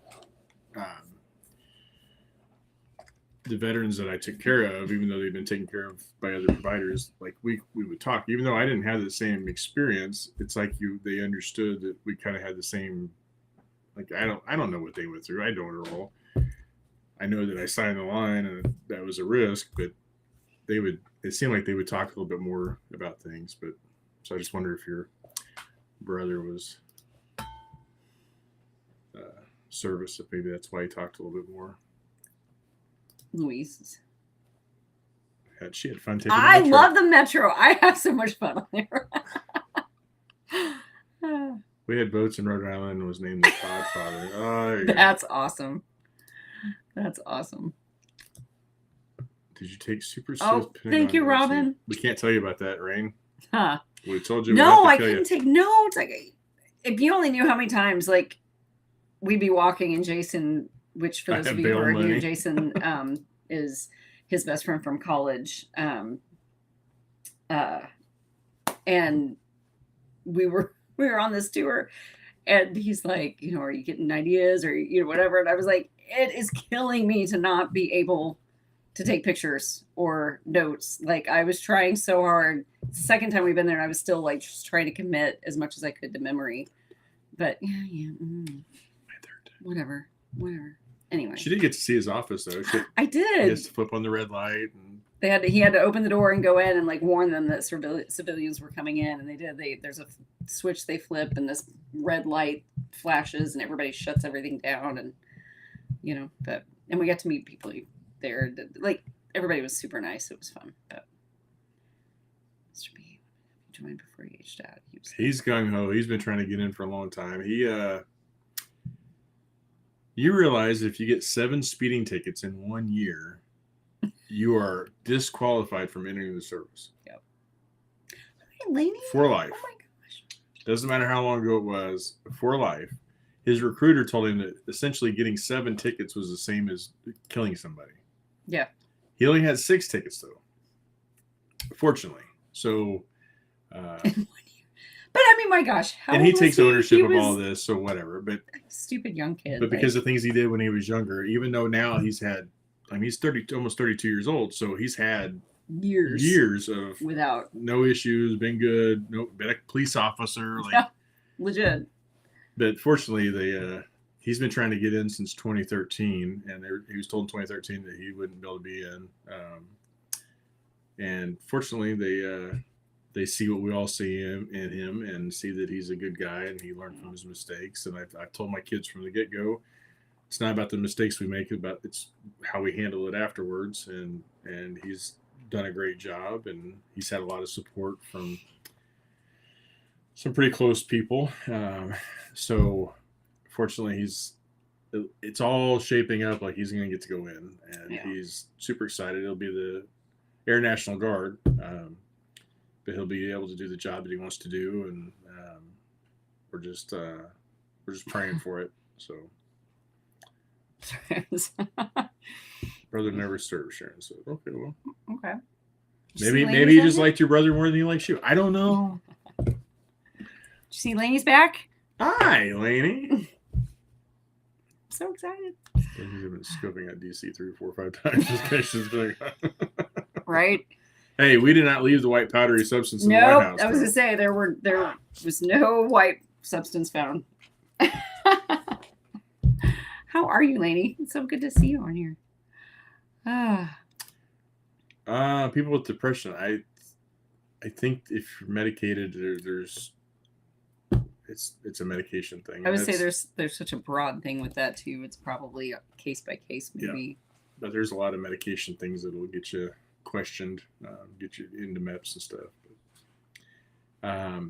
the veterans that I took care of, even though they've been taken care of by other providers, like we would talk, even though I didn't have the same experience, it's like they understood that we kind of had the same, like, I don't know what they went through. I don't at all. I know that I signed the line and that was a risk, but it seemed like they would talk a little bit more about things. But so I just wonder if your brother was service, if maybe that's why he talked a little bit more. Louise. She had fun taking I love the Metro. I have so much fun on there. We had boats in Rhode Island and was named the Godfather. Oh, that's awesome. That's awesome. Did you take Super Swift? Oh, thank you, Robin. We can't tell you about that, Rain. Huh. We told you. No, I couldn't take notes. Like, if you only knew how many times, like, we'd be walking and Jason, which for those of you who are new, Jason is his best friend from college. And we were on this tour and he's like, are you getting ideas or, whatever. And I was like, it is killing me to not be able to take pictures or notes. Like I was trying so hard. It's the second time we've been there and I was still like just trying to commit as much as I could to memory. But whatever. Anyway. She did get to see his office though. I did. He has to flip on the red light and he had to open the door and go in and like warn them that civilians were coming in, and they did. There's a switch they flip and this red light flashes and everybody shuts everything down, and and we got to meet people there. Like everybody was super nice. It was fun. But Mr. B joined before he aged out. He's gung ho. He's been trying to get in for a long time. You realize if you get 7 speeding tickets in 1 year, you are disqualified from entering the service. Yep. Laney? For life. Oh my gosh. Doesn't matter how long ago it was, for life. His recruiter told him that essentially getting 7 tickets was the same as killing somebody. Yeah. He only had 6 tickets, though. Fortunately. So. But I mean, my goch. And he takes ownership of all this, so whatever. But stupid young kid. But because of things he did when he was younger, even though now he's almost 32 years old, so he's had years of without no issues, been good, been a police officer, legit. But fortunately, he's been trying to get in since 2013, and he was told in 2013 that he wouldn't be able to be in. And fortunately, they see what we all see in him and see that he's a good guy and he learned from his mistakes. And I've told my kids from the get go, it's not about the mistakes we make, it's how we handle it afterwards. And he's done a great job, and he's had a lot of support from some pretty close people. So fortunately, it's all shaping up like he's going to get to go in, and he's super excited. He'll be the Air National Guard, but he'll be able to do the job that he wants to do, and we're just praying for it. So, brother never served, Sharon said. Okay, well, okay. Maybe you just liked your brother more than he likes you. I don't know. Did you see Laney's back? Hi, Laney. So excited. He's been scoping at DC 3, 4, 5 times. Right. Hey, we did not leave the white powdery substance in the White House. I was going to say there was no white substance found. How are you, Laney? It's so good to see you on here. People with depression. I think if you're medicated, it's a medication thing. I would say there's such a broad thing with that too. It's probably case by case, maybe. Yeah. But there's a lot of medication things that will get you questioned, get you into MEPS and stuff. But,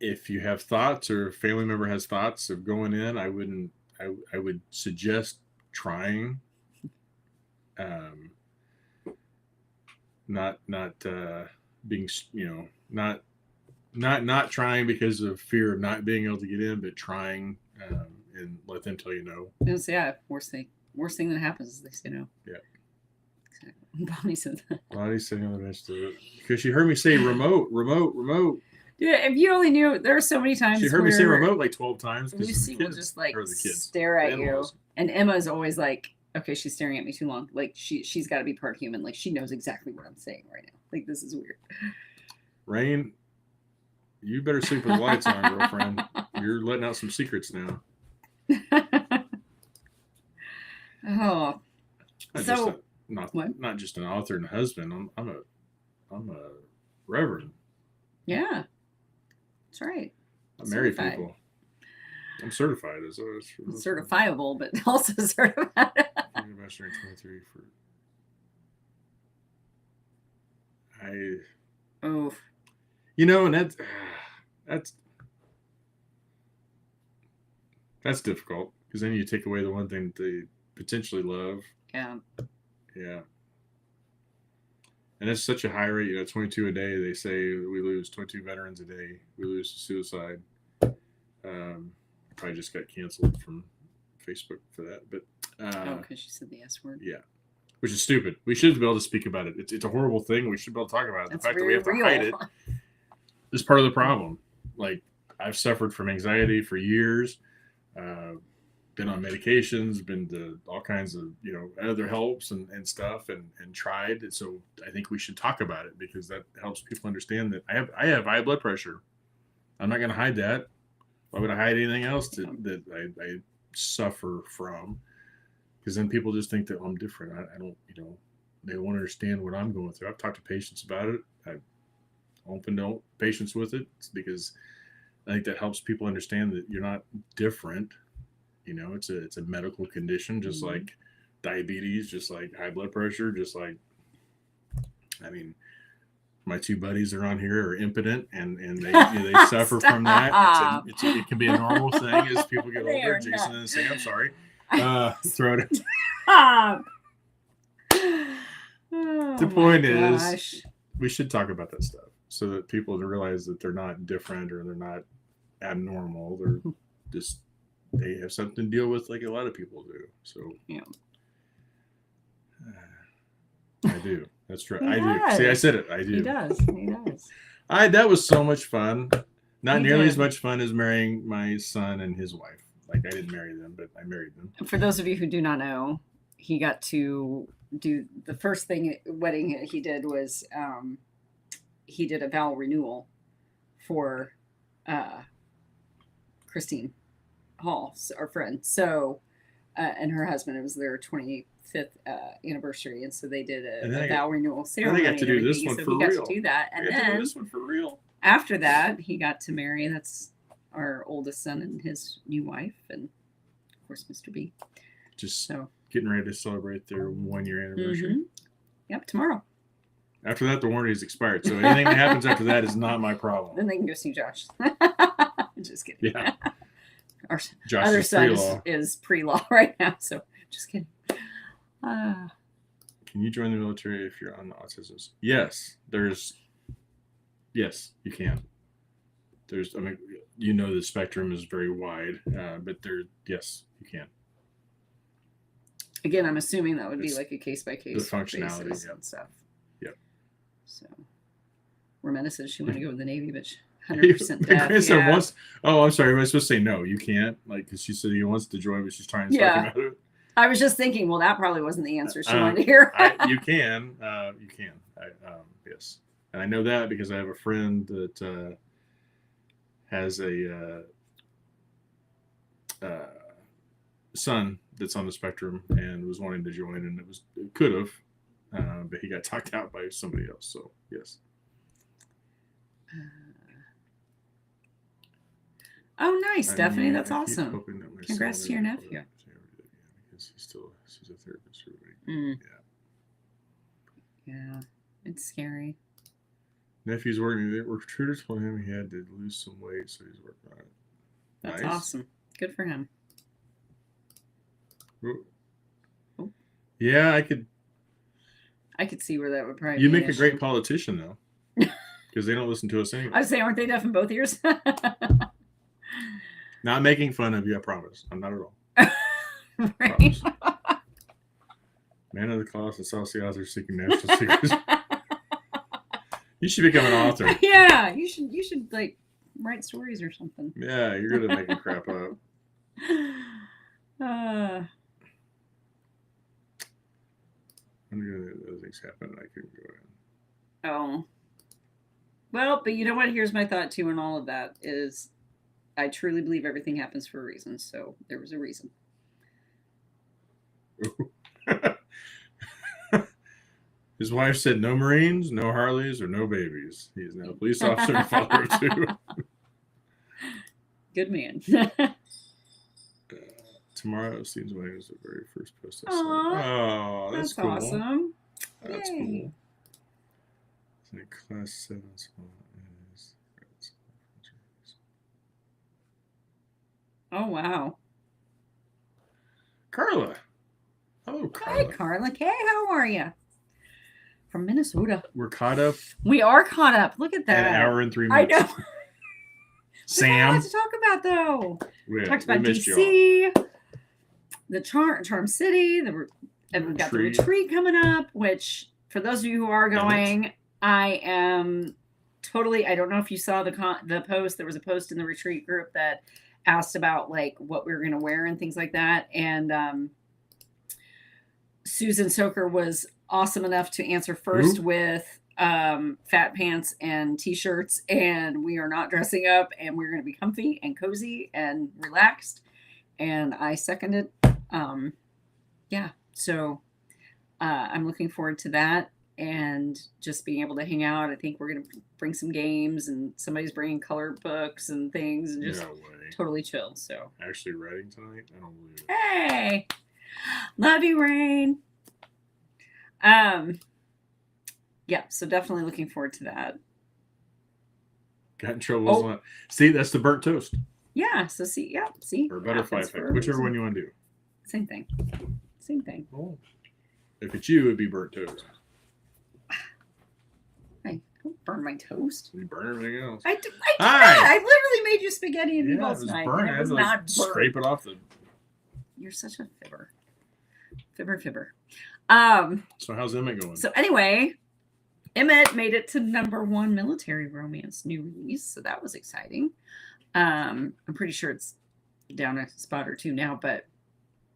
if you have thoughts or a family member has thoughts of going in, I would suggest trying. Not being, not trying because of fear of not being able to get in, but trying, and let them tell you no. Yes, yeah. Worst thing that happens is they say no. Yeah. Exactly. Bonnie said that. Bonnie's sitting on the bench to it because she heard me say remote. Yeah, if you only knew, there are so many times she heard me say remote like 12 times. Lucy will just like stare at you, and Emma's always like, okay, she's staring at me too long. Like she's got to be part human. Like she knows exactly what I'm saying right now. Like this is weird. Rain, you better sleep with the lights on, girlfriend. You're letting out some secrets now. Oh, so not just an author and a husband. I'm a reverend. Yeah, that's right. I marry people. I'm certified as certifiable, but also certified. Ambassador in 23 for. And that's difficult because then you take away the one thing that they potentially love. Yeah. Yeah. And it's such a high rate, 22 a day. They say we lose 22 veterans a day. We lose to suicide. Probably just got canceled from Facebook for that. But because you said the S word. Yeah. Which is stupid. We should be able to speak about it. It's a horrible thing. We should be able to talk about it. That's the fact that we have to hide it is part of the problem. Like, I've suffered from anxiety for years. Been on medications, been to all kinds of, other helps and stuff and tried. And so I think we should talk about it because that helps people understand that I have high blood pressure. I'm not going to hide that. Why would I hide anything else that I suffer from? Because then people just think that I'm different. I don't, they won't understand what I'm going through. I've talked to patients about it. I've opened patients with it because I think that helps people understand that you're not different. It's a medical condition, just like diabetes, just like high blood pressure, just like, my two buddies are on here are impotent and they suffer from that. It can be a normal thing as people get older. Jason and say, I'm sorry. Throw it. The point is, we should talk about that stuff so that people realize that they're not different or they're not abnormal. They're just, they have something to deal with like a lot of people do. So yeah, I do. That's right. I do. See, I said it. I do. He does. That was so much fun. Not nearly as much fun as marrying my son and his wife. Like, I didn't marry them, but I married them. For those of you who do not know, he got to do the first wedding he did was he did a vow renewal for Christine Hall, our friend. So, and her husband, it was their 25th 5th anniversary, and so they did And a then vow renewal ceremony. they got to do and this everything, one so for he got real. to do that, and We got to do then this one for real. after that, he got to marry. That's our oldest son and his new wife, and of course, Mr. B. Just So getting ready to celebrate their 1-year anniversary. Yep, tomorrow. After that, the warranty is expired. So anything that happens after that is not my problem. Then they can go see Josh. Just kidding. Yeah. Our Josh other is son pre-law. is pre-law right now, so just kidding. Can you join the military if you're on autism? Yes, yes, you can. I mean, the spectrum is very wide, but yes, you can. Again, I'm assuming that would be It's like a case-by-case the functionality, basis yep. and stuff. Yep. So, Romana says she wanted to go with the Navy, but 100% deaf. Yeah. I'm sorry. Am I supposed to say no? You can't, because she said he wants to join, but she's trying to talk him out of it. I was just thinking, well, that probably wasn't the answer she wanted to hear. You can. Yes, and I know that because I have a friend that has a son that's on the spectrum and was wanting to join, and it could have, but he got talked out by somebody else. So yes. Oh, nice, Stephanie. That's awesome. Congrats to your nephew. Because she's a therapist. Yeah, it's scary. Nephew's working. The recruiter told him he had to lose some weight, so he's working on it. That's awesome. Good for him. Oh. Yeah, I could see where that would probably. You make a great politician, though, because they don't listen to us anyway. I was saying, aren't they deaf in both ears? Not making fun of you, I promise. I'm not at all. Right. Man of the cloth and South Sea author seeking national secrets. You should become an author. Yeah, you should like write stories or something. Yeah, you're good at making crap up. Other things happen and I couldn't go in. Oh. Well, but you know what? Here's my thought too, and all of that is, I truly believe everything happens for a reason. So there was a reason. His wife said no Marines, no Harleys, or no babies. He is now a police officer and father of 2. Good man. Tomorrow seems like it was the very first post I saw. Oh, that's cool. Awesome. That's Yay. cool. It's like class 7. Oh, wow. Carla. Hello, Carla. Hi, Carla. Hey, how are you? From Minnesota. We're caught up. We are caught up. Look at that. An hour and 3 minutes. I know. Sam. What to talk about, though? We talked about DC, the Charm City, and we've got the retreat coming up, which, for those of you who are going, I am totally, I don't know if you saw the post. There was a post in the retreat group that asked about like what we were going to wear and things like that. And Susan Soker was awesome enough to answer first with fat pants and t-shirts, and we are not dressing up, and we're going to be comfy and cozy and relaxed. And I seconded. So I'm looking forward to that and just being able to hang out. I think we're going to bring some games, and somebody's bringing colored books and things, and just totally chill. So actually writing tonight? I don't believe it. Hey, love you, Rain. Yeah, so definitely looking forward to that. Got in trouble. See, that's the burnt toast. Yeah, so see. Or butterfly effect, whichever one you want to do. Same thing. Oh. If it's you, it'd be burnt toast. I don't burn my toast. You burn everything else. I did not. I literally made you spaghetti and meatballs tonight. Burnt. It was not burnt. Scrape it off the. You're such a fibber. Fibber. So how's Emmett going? So anyway, Emmett made it to #1 military romance new release, so that was exciting. I'm pretty sure it's down a spot or 2 now, but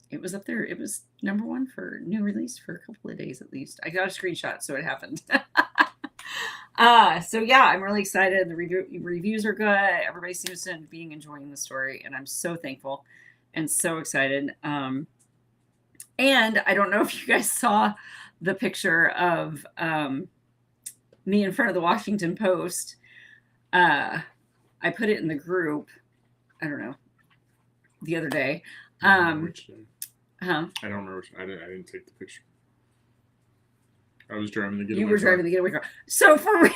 it was up there. It was #1 for new release for a couple of days at least. I got a screenshot, so it happened. So yeah, I'm really excited. The reviews are good. Everybody seems to be enjoying the story, and I'm so thankful and so excited. And I don't know if you guys saw the picture of me in front of the Washington Post. I put it in the group. I don't know, the other day. I don't remember which day. Huh? I don't remember. I didn't take the picture. I was driving the getaway. You were driving the getaway car. So for real.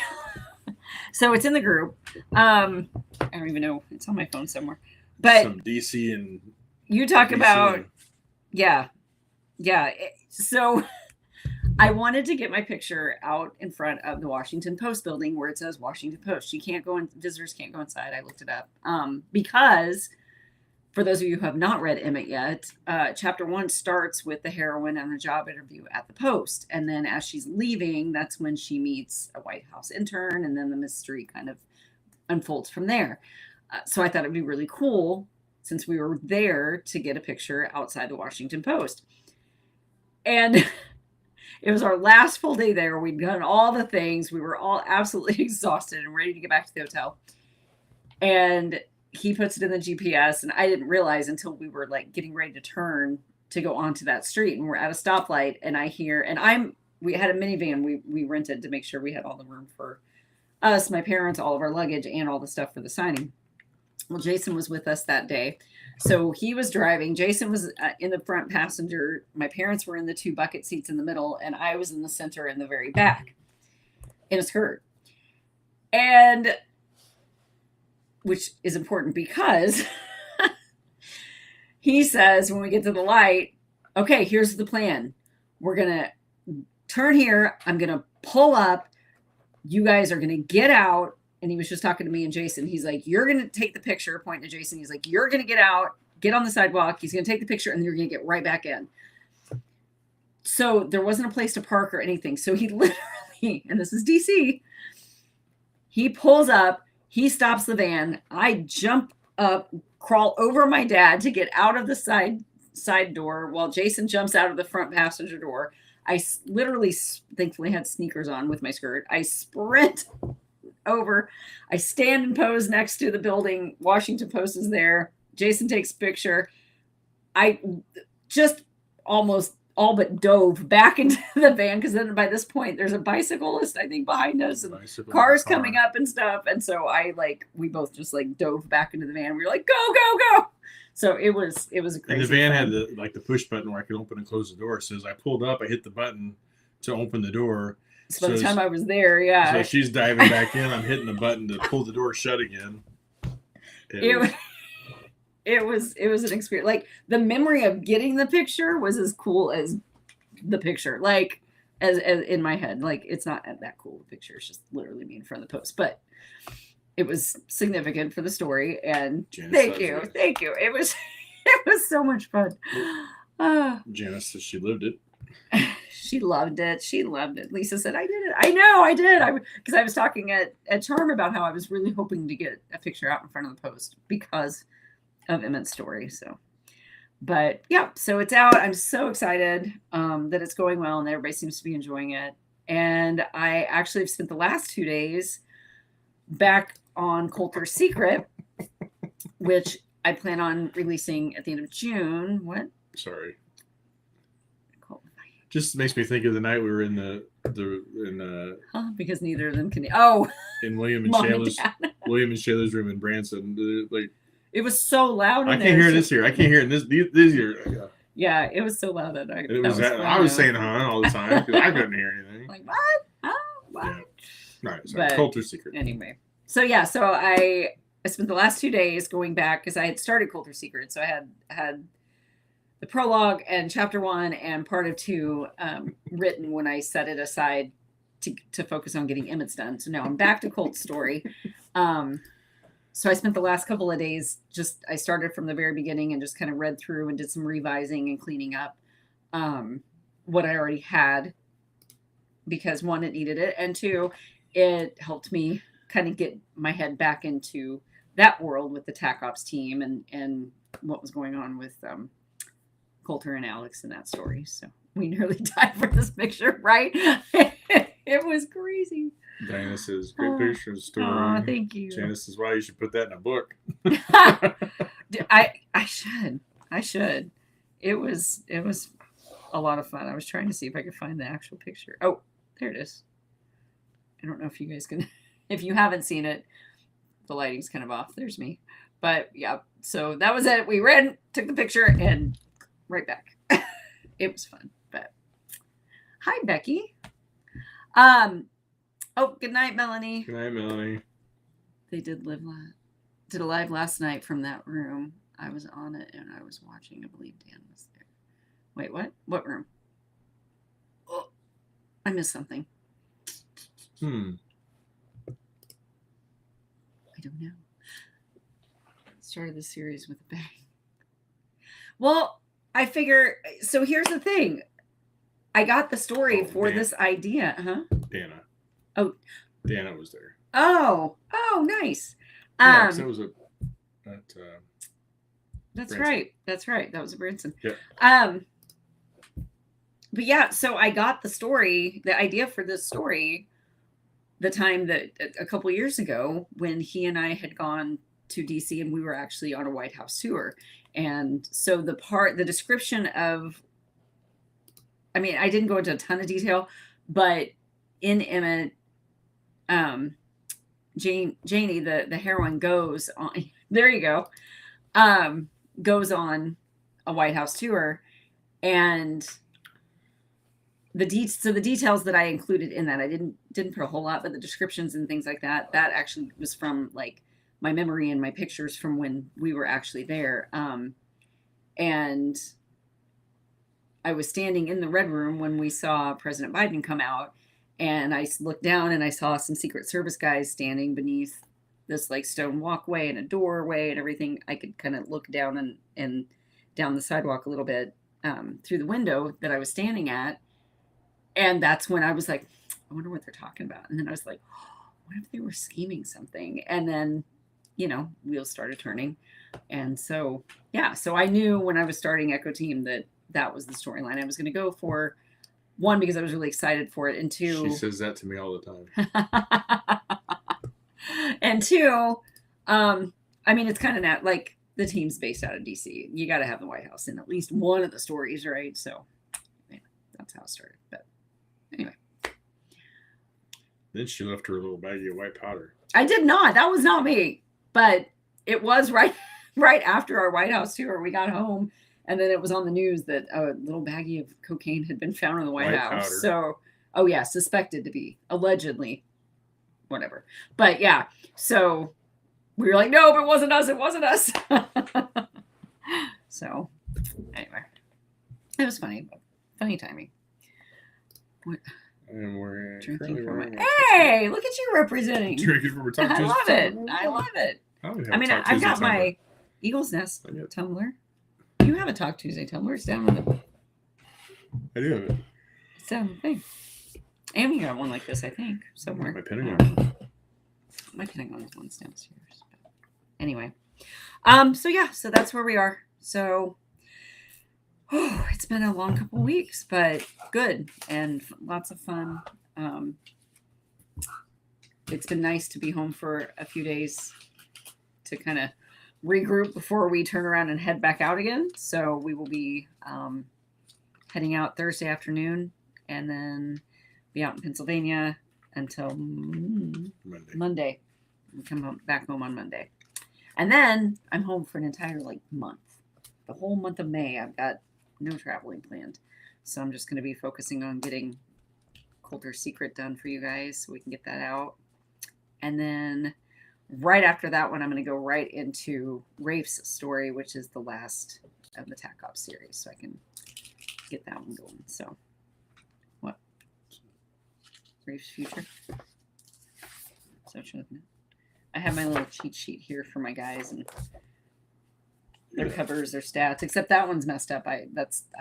So it's in the group. I don't even know. It's on my phone somewhere. But some DC and you talk DC about, and, yeah. So I wanted to get my picture out in front of the Washington Post building where it says Washington Post. You can't go in, visitors can't go inside. I looked it up. Because for those of you who have not read Emmett yet, chapter 1 starts with the heroine and a job interview at the Post. And then as she's leaving, that's when she meets a White House intern, and then the mystery kind of unfolds from there. So I thought it'd be really cool, since we were there, to get a picture outside the Washington Post. And it was our last full day there. We'd done all the things. We were all absolutely exhausted and ready to get back to the hotel. And he puts it in the GPS, and I didn't realize until we were like getting ready to turn to go onto that street, and we're at a stoplight, and I hear, and we had a minivan we rented to make sure we had all the room for us, my parents, all of our luggage, and all the stuff for the signing. Well, Jason was with us that day. So he was driving. Jason was in the front passenger. My parents were in the 2 bucket seats in the middle, and I was in the center in the very back in a skirt. And which is important because he says when we get to the light, okay, here's the plan. We're going to turn here. I'm going to pull up. You guys are going to get out. And he was just talking to me and Jason. He's like, you're going to take the picture, pointing to Jason. He's like, you're going to get out, get on the sidewalk. He's going to take the picture, and you're going to get right back in. So there wasn't a place to park or anything. So he literally, and this is DC, he pulls up, he stops the van. I jump up, crawl over my dad to get out of the side door while Jason jumps out of the front passenger door. I literally, thankfully, had sneakers on with my skirt. I sprint over. I stand and pose next to the building. Washington Post is there. Jason takes a picture. I just almost all but dove back into the van, because then by this point there's a bicyclist, I think, behind us, and cars coming up and stuff. And so we both just like dove back into the van. We were like, go, go, go. So it was a crazy. And the van had the push button where I could open and close the door. So as I pulled up, I hit the button to open the door. So by the time I was there, yeah. So she's diving back in. I'm hitting the button to pull the door shut again. It was an experience. Like, the memory of getting the picture was as cool as the picture. Like, as in my head, like, it's not that cool of a picture. It's just literally me in front of the post. But it was significant for the story. And thank you. It was so much fun. Janice says she lived it. She loved it. Lisa said, I did it. I know I did. Because I was talking at Charm about how I was really hoping to get a picture out in front of the post because of Emmett's story. So, but yeah, so it's out. I'm so excited that it's going well and everybody seems to be enjoying it. And I actually have spent the last 2 days back on Coulter's Secret, which I plan on releasing at the end of June. What? Sorry. Just makes me think of the night we were in because neither of them can. In William and Shayla's room in Branson. Like, it was so loud. I can't hear this here. I can't hear this here. Yeah, it was so loud that night. I was saying all the time because I couldn't hear anything. Like, what? What? Yeah. All right, sorry. Coulter's Secret. Anyway, so yeah, so I spent the last 2 days going back because I had started Coulter's Secret, so I had the prologue and chapter 1 and part of 2 written when I set it aside to focus on getting Emmett's done. So now I'm back to Colt's story. So I spent the last couple of days I started from the very beginning and just kind of read through and did some revising and cleaning up what I already had, because 1, it needed it, and 2, it helped me kind of get my head back into that world with the TAC Ops team and what was going on with Coulter and Alex in that story. So we nearly died for this picture, right? It was crazy. Diana says, great picture story. Oh, thank you. Janice says, wow, you should put that in a book. I should. It was a lot of fun. I was trying to see if I could find the actual picture. Oh, there it is. I don't know if you guys can, if you haven't seen it, the lighting's kind of off. There's me. But yeah, so that was it. We ran, took the picture, and right back. It was fun. But hi, Becky. Oh, good night, Melanie. Good night, Melanie. They did a live last night from that room. I was on it and I was watching. I believe Dan was there. Wait, what? What room? Oh, I missed something. I don't know. Started the series with a bang. Well, I figure, so here's the thing. I got the story for this idea. Huh? Dana. Oh. Dana was there. Oh, nice. Yeah, that was that's Branson. right. That's right. That was a Branson. Yeah. But yeah, so I got the story, the idea for this story, the time that a couple years ago when he and I had gone to DC and we were actually on a White House tour. And so the description of, I mean, I didn't go into a ton of detail, but in Emmett, Janie, the heroine, goes on, there you go, goes on a White House tour, and the details that I included in that, I didn't put a whole lot, but the descriptions and things like that actually was from like my memory and my pictures from when we were actually there. And I was standing in the Red Room when we saw President Biden come out, and I looked down and I saw some Secret Service guys standing beneath this like stone walkway and a doorway and everything. I could kind of look down and down the sidewalk a little bit through the window that I was standing at. And that's when I was like, I wonder what they're talking about. And then I was like, oh, what if they were scheming something? And then, wheels started turning. And so, yeah, so I knew when I was starting Echo Team that was the storyline I was going to go for. One, because I was really excited for it. And two, she says that to me all the time. And two, I mean, it's kind of not like the team's based out of DC. You got to have the White House in at least one of the stories, right? So yeah, that's how it started. But anyway. Then she left her little baggie of white powder. I did not. That was not me. But it was right after our White House tour. We got home, and then it was on the news that a little baggie of cocaine had been found in the White House. Powder. So, oh yeah, suspected to be, allegedly, whatever. But yeah, so we were like, no, but it wasn't us. It wasn't us. So anyway, it was funny. Funny timing. What? And we're drinking from Hey, look at you representing. Drinking from a Talk Tuesday. I love it. I love it. I mean, I've got my Eagles Nest tumbler. You have a Talk Tuesday tumbler. It's down on the. I do have it. It's down the thing. And you got one like this, I think, somewhere. My Pentagon. My Pentagon one's downstairs. Anyway, so yeah, so that's where we are. So, it's been a long couple weeks, but good and lots of fun. It's been nice to be home for a few days to kind of regroup before we turn around and head back out again. So we will be heading out Thursday afternoon and then be out in Pennsylvania until Monday. We come back home on Monday. And then I'm home for an entire month. The whole month of May, I've got no traveling planned. So I'm just going to be focusing on getting Coulter's Secret done for you guys so we can get that out. And then right after that one, I'm going to go right into Rafe's story, which is the last of the TAC Ops series. So I can get that one going. So what? Rafe's future? So I have my little cheat sheet here for my guys and their covers, their stats, except that one's messed up. I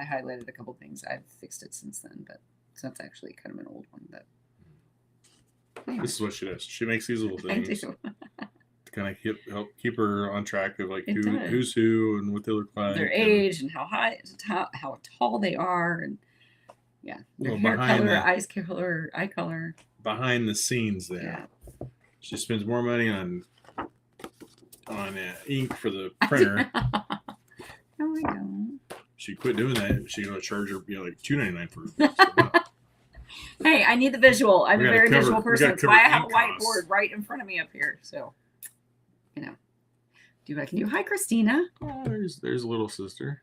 highlighted a couple things. I've fixed it since then, but so that's actually kind of an old one. But anyway. This is what she does. She makes these little things to kind of help keep her on track of who's who and what they look like, their age and how tall they are, and their hair color, eye color. Behind the scenes, there, she spends more money on ink for the printer. No, I don't. she quit doing that, she's gonna charge her, like $2.99 for it. Hey, I need the visual. I'm a very visual person. That's why I have a costs. whiteboard right in front of me up here. So, do what I can do. Hi, Christina. Oh, there's little sister.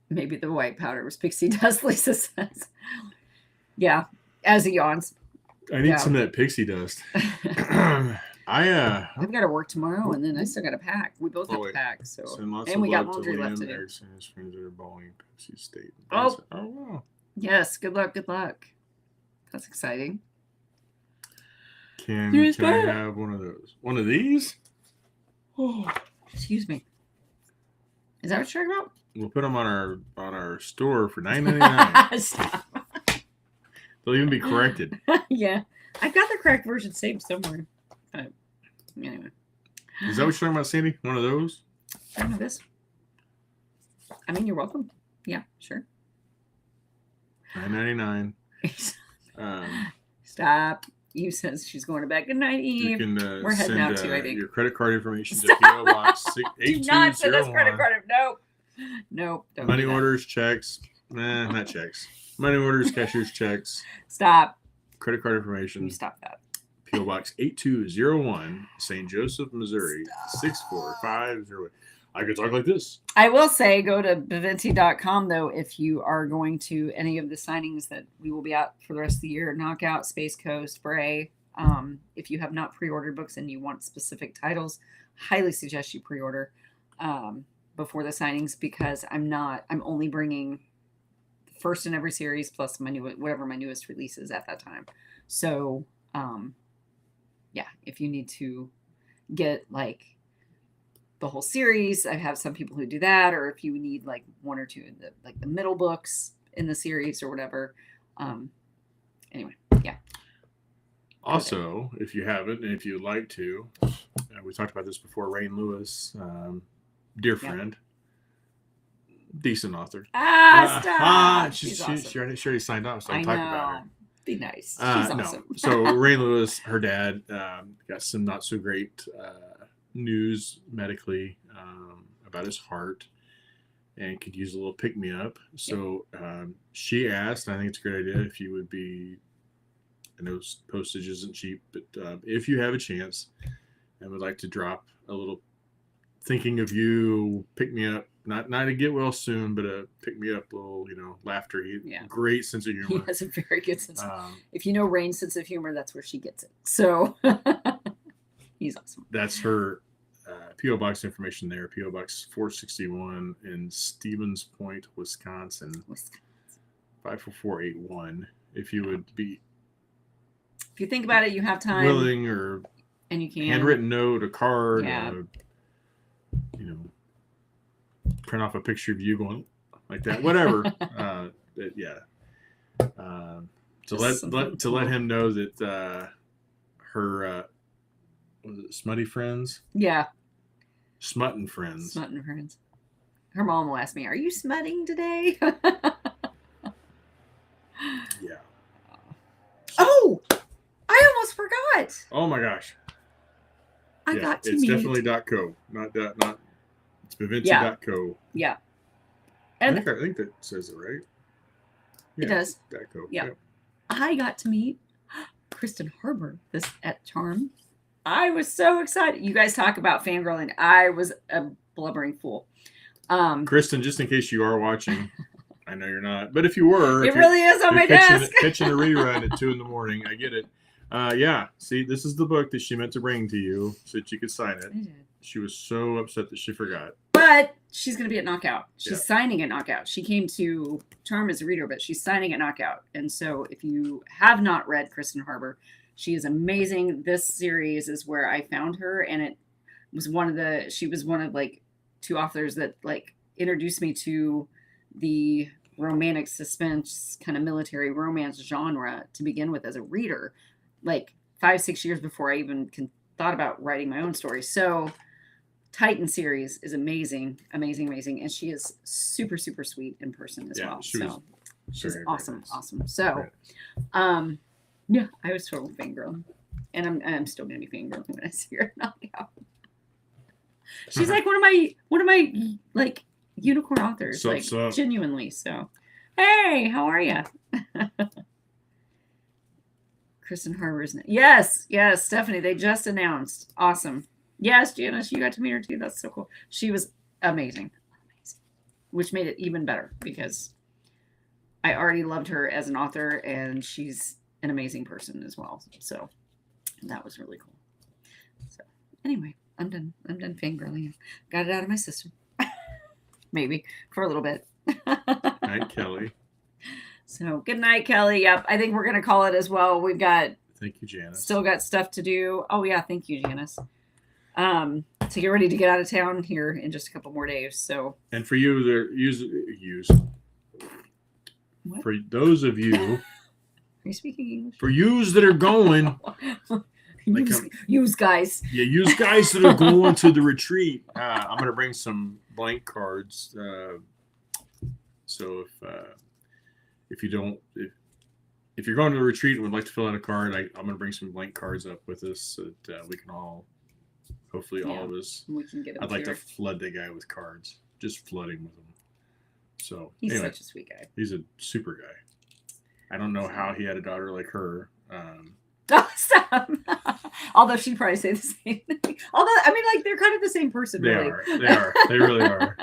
Maybe the white powder was pixie dust, Lisa says. Yeah, as he yawns. I need some of that pixie dust. I've got to work tomorrow, and then I still got to pack. We both have to pack, so and we got laundry left to do. His friends are bowling Pepsi State. Oh wow! Yes, good luck. Good luck. That's exciting. Can I have one of those? One of these? Oh, excuse me. Is that what you're talking about? We'll put them on our store for $9.99. They'll even be corrected. Yeah, I've got the correct version saved somewhere. Anyway. Is that what you're talking about, Sandy? One of those? I don't know this. I mean, you're welcome. Yeah, sure. $9.99. Stop. You says she's going to bed. Good night, Eve. You can we're heading out too, I think. Your credit card information to PO Box 8201. Do not send us credit card. Nope. Money orders, checks. Not checks. Money orders, cashier's checks. Stop. Credit card information. You stop that. PO Box 8201, St. Joseph, Missouri 64508. I could talk like this. I will say go to baventi.com though if you are going to any of the signings that we will be out for the rest of the year. Knockout, Space Coast, Bray. If you have not pre-ordered books and you want specific titles, highly suggest you pre-order before the signings because I'm only bringing the first in every series plus whatever my newest release is at that time. So yeah, if you need to get like the whole series, I have some people who do that, or if you need like one or two of the middle books in the series or whatever. Anyway, yeah. Also, if you haven't, and if you'd like to, we talked about this before. Rain Lewis, dear friend, decent author. Stop! She already signed off, so I'm talking about her. Be nice. She's awesome. No. So Rain Lewis, her dad, got some not so great news medically about his heart and could use a little pick me up. So she asked, and I think it's a great idea, if you would be, I know postage isn't cheap, but if you have a chance and would like to drop a little thinking of you, pick me up, not to get well soon, but a pick me up little, laughter. Great sense of humor. He has a very good sense if you know Rain's sense of humor, that's where she gets it. So he's awesome. That's her P.O. Box information there. P.O. Box 461 in Stevens Point, Wisconsin. 54481. If you would be... If you think about it, you have time. Willing or... And you can. Handwritten note, a card, print off a picture of you going like that, whatever. To let him know that her was it Smutty Friends? Yeah. Smuttin' Friends. Smuttin' Friends. Her mom will ask me, "Are you smutting today?" Yeah. Oh, I almost forgot. Oh my gosh. I got to meet. It's definitely .co, not it's baventi.co. Yeah. And I think that says it right. Yeah, it does. .co. Yeah. I got to meet Kristen Harbor at Charm. I was so excited. You guys talk about fangirling. I was a blubbering fool. Kristen, just in case you are watching, I know you're not, but if you were, it really is on my desk. Catching a rerun at 2 a.m, I get it. Yeah. See, this is the book that she meant to bring to you so that you could sign it. She was so upset that she forgot. But she's going to be at Knockout. She's signing at Knockout. She came to Charm as a reader, but she's signing at Knockout. And so if you have not read Kristen Harbor, she is amazing. This series is where I found her, and it was she was one of like 2 authors that like introduced me to the romantic suspense kind of military romance genre to begin with as a reader, like 5-6 years before I even thought about writing my own story. So Titan series is amazing. And she is super, super sweet in person as well. So she's awesome. Nice. Awesome. So, yeah, I was totally fangirling, and I'm still going to be fangirling when I see her knock out. She's like one of my like unicorn authors, Sup, like sup. genuinely. So, hey, how are you? Kristen Harbour's. Yes, Stephanie. They just announced. Awesome. Yes, Janice, you got to meet her too. That's so cool. She was amazing, which made it even better because I already loved her as an author, and she's an amazing person as well. So that was really cool. So anyway, I'm done. I'm done fangirling. Got it out of my system. Maybe for a little bit. Night, Kelly. So good night, Kelly. Yep, I think we're gonna call it as well. We've got Thank you, Janice. still got stuff to do. Oh yeah, thank you, Janice. To get ready to get out of town here in just a couple more days. So and for you, there use what? For those of you. Are you speaking English? For yous that are going. Use guys. Yeah, use guys that are going to the retreat. I'm gonna bring some blank cards. So if you don't, if you're going to the retreat and would like to fill out a card, I'm gonna bring some blank cards up with us so that we can all, hopefully, all of us. We can get. I'd like to flood the guy with cards, just flood him with them. So he's anyway, such a sweet guy. He's a super guy. I don't know how he had a daughter like her. Stop. Although she'd probably say the same thing. Although I mean, like they're kind of the same person. They really. are. They are. They really are.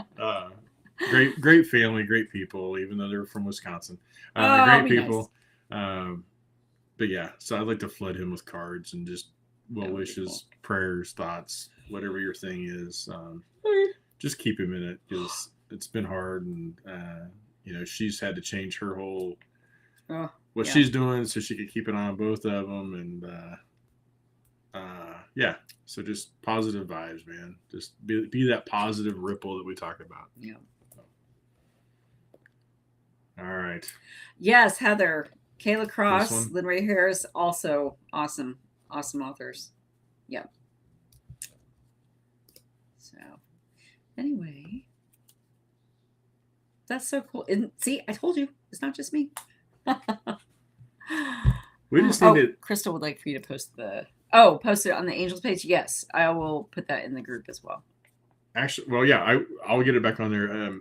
Great family, great people. Even though they're from Wisconsin, great people. Nice. But yeah, so I'd like to flood him with cards and just well wishes, cool. Prayers, thoughts, whatever your thing is. Just keep him in it because it's been hard, and she's had to change her whole. What she's doing so she could keep an eye on both of them, and so just positive vibes, man. Just be that positive ripple that we talk about. Yeah. All right. Yes, Heather, Kayla Cross, Lynn Ray Harris, also awesome authors. Yep. So anyway, that's so cool. And see, I told you, it's not just me. We just need Crystal would like for you to post it on the Angels page. Yes, I will put that in the group as well. Actually, well, yeah, I'll get it back on there.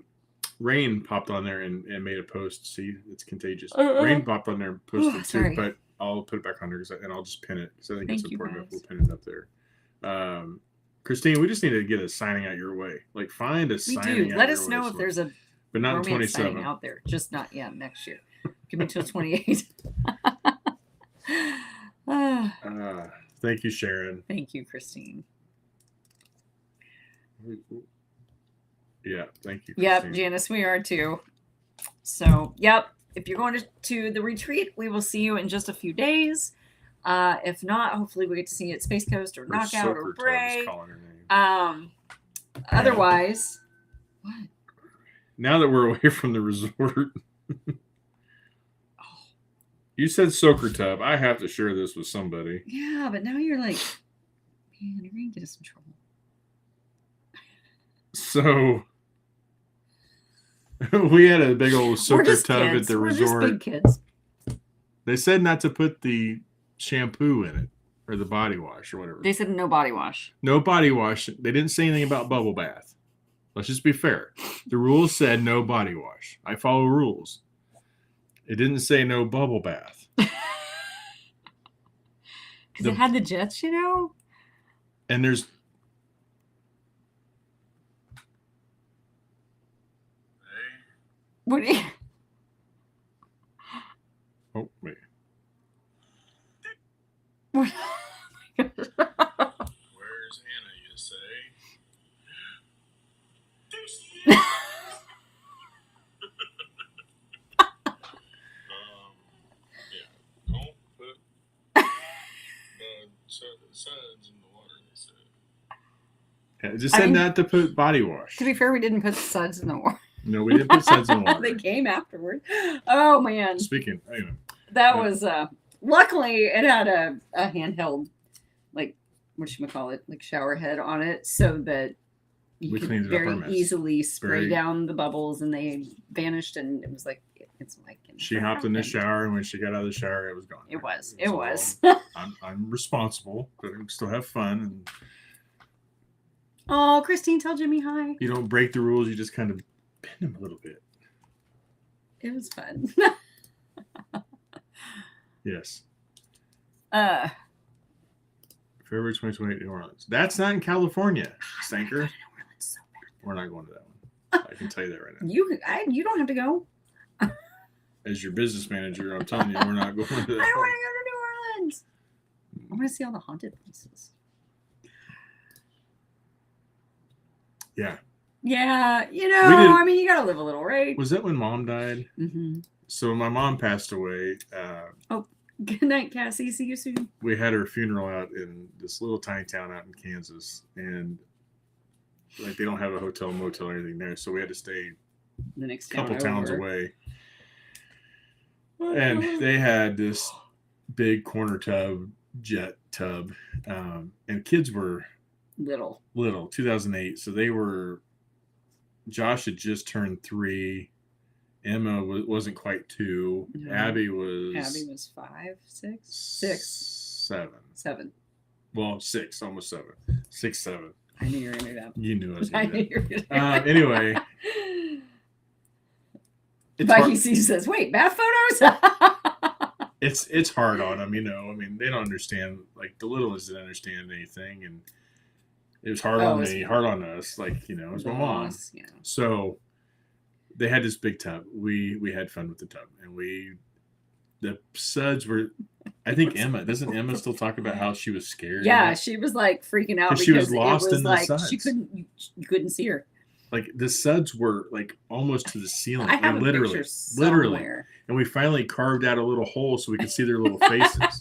Rain popped on there and made a post. See, it's contagious. Rain popped on there and posted too, but I'll put it back on there and I'll just pin it because I think it's important if we'll pin it up there. Christine, we just need to get a signing out your way. Like find a signing. We do. Let us know if there's a but not in 27 out there. Just not next year. Give me till 28. Thank you, Sharon. Thank you, Christine. Yeah, thank you, Christine. Yep, Janice, we are too. So, yep, if you're going to the retreat, we will see you in just a few days. If not, hopefully we get to see you at Space Coast or Knockout or Bray. Otherwise, what? Now that we're away from the resort, you said soaker tub. I have to share this with somebody. Yeah, but now you're like, man, you're going to get us in trouble. So we had a big old soaker tub at the resort. Just big kids. They said not to put the shampoo in it or the body wash or whatever. They said no body wash. No body wash. They didn't say anything about bubble bath. Let's just be fair. The rules said no body wash. I follow rules. It didn't say no bubble bath. Because it had the jets, And there's... What? Oh, wait. What? Where's Anna, you say? Don't put suds in the water, they said. Yeah, it just said not to put body wash. To be fair, we didn't put suds in the water. No, we didn't put suds in the water. They came afterward. Oh, man. Speaking, anyway. That was, luckily, it had a handheld, like, whatchamacallit, like shower head on it so that you could very easily spray down the bubbles and they vanished and it was like, it's like. She hopped in the shower and when she got out of the shower, it was gone. It was. I'm responsible, but I still have fun. And oh, Christine, tell Jimmy hi. You don't break the rules, you just kind of him a little bit. It was fun. Yes. February 2028, New Orleans. That's not in California, Stanker. So we're not going to that one. I can tell you that right now. You don't have to go. As your business manager, I'm telling you, we're not going to that. I don't want to go to New Orleans. I want to see all the haunted places. Yeah. Yeah, I mean, you got to live a little, right? Was that when Mom died? Mm-hmm. So my mom passed away. Good night, Cassie. See you soon. We had her funeral out in this little tiny town out in Kansas, and like they don't have a hotel, motel, or anything there, so we had to stay the next couple towns away. And they had this big corner jet tub, and kids were little, 2008. So they were. Josh had just turned 3. Emma wasn't quite 2. No. Abby was 5, 6, 7. Well, 6, almost 7. 6, 7. I knew you were gonna do that. You knew I was gonna do that. Anyway. Mikey C says, "Wait, bath photos." It's hard on them, I mean, they don't understand. Like the littlest didn't understand anything, and it was hard on me, hard on us. Like it was my mom. Yeah. So they had this big tub. We had fun with the tub, and the suds were. I think Emma doesn't still talk about how she was scared? Yeah, she was like freaking out because she was lost it was in like the suds. You couldn't see her. Like the suds were like almost to the ceiling. I have literally, and we finally carved out a little hole so we could see their little faces.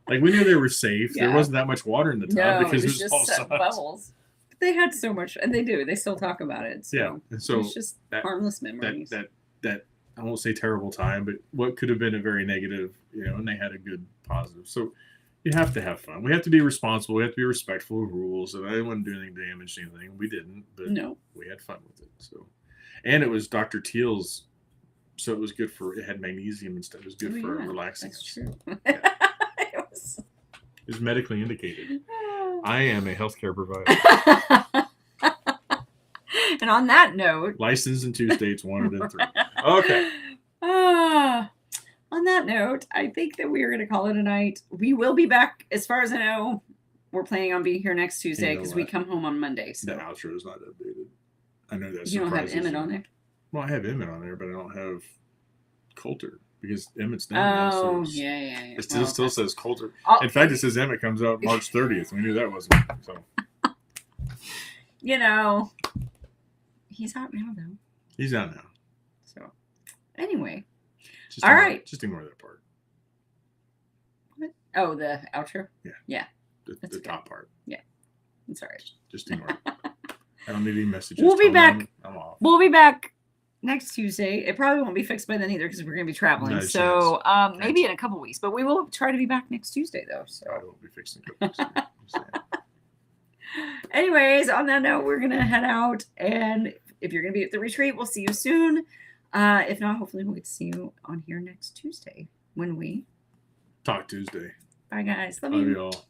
Like we knew they were safe. Yeah. There wasn't that much water in the tub because it was just all suds. Bubbles. But they had so much, and they do. They still talk about it. So yeah, and so it's just harmless memories. That I won't say terrible time, but what could have been a very negative, and they had a good positive. So you have to have fun. We have to be responsible. We have to be respectful of rules. And I didn't want to do anything damage to anything. We didn't, but we had fun with it. So, and it was Dr. Teal's, so it was good it had magnesium and stuff. It was good for relaxing. That's true. Yeah. It was medically indicated. I am a healthcare provider. And on that note, licensed in 2 states, 1 and 3. Okay. On that note, I think that we are going to call it a night. We will be back. As far as I know, we're planning on being here next Tuesday because we come home on Monday. So. The outro is not updated. I know that. You don't have Emmett on there? Well, I have Emmett on there, but I don't have Coulter because Emmett's done. Oh, so yeah. It still says Coulter. In fact, it says Emmett comes out March 30th. We knew that wasn't. So. He's out now, though. He's out now. So, anyway. All right. Just ignore that part. What? Oh, the outro? Yeah. The top part. Yeah. I'm sorry. Just ignore it. I don't need any messages. We'll be back. I'm off. We'll be back next Tuesday. It probably won't be fixed by then either because we're going to be traveling. So maybe in a couple weeks. But we will try to be back next Tuesday, though. So I won't be fixing it. Anyways, on that note, we're going to head out. And if you're going to be at the retreat, we'll see you soon. If not, hopefully we'll get to see you on here next Tuesday when we Talk Tuesday. Bye, guys. Love you all.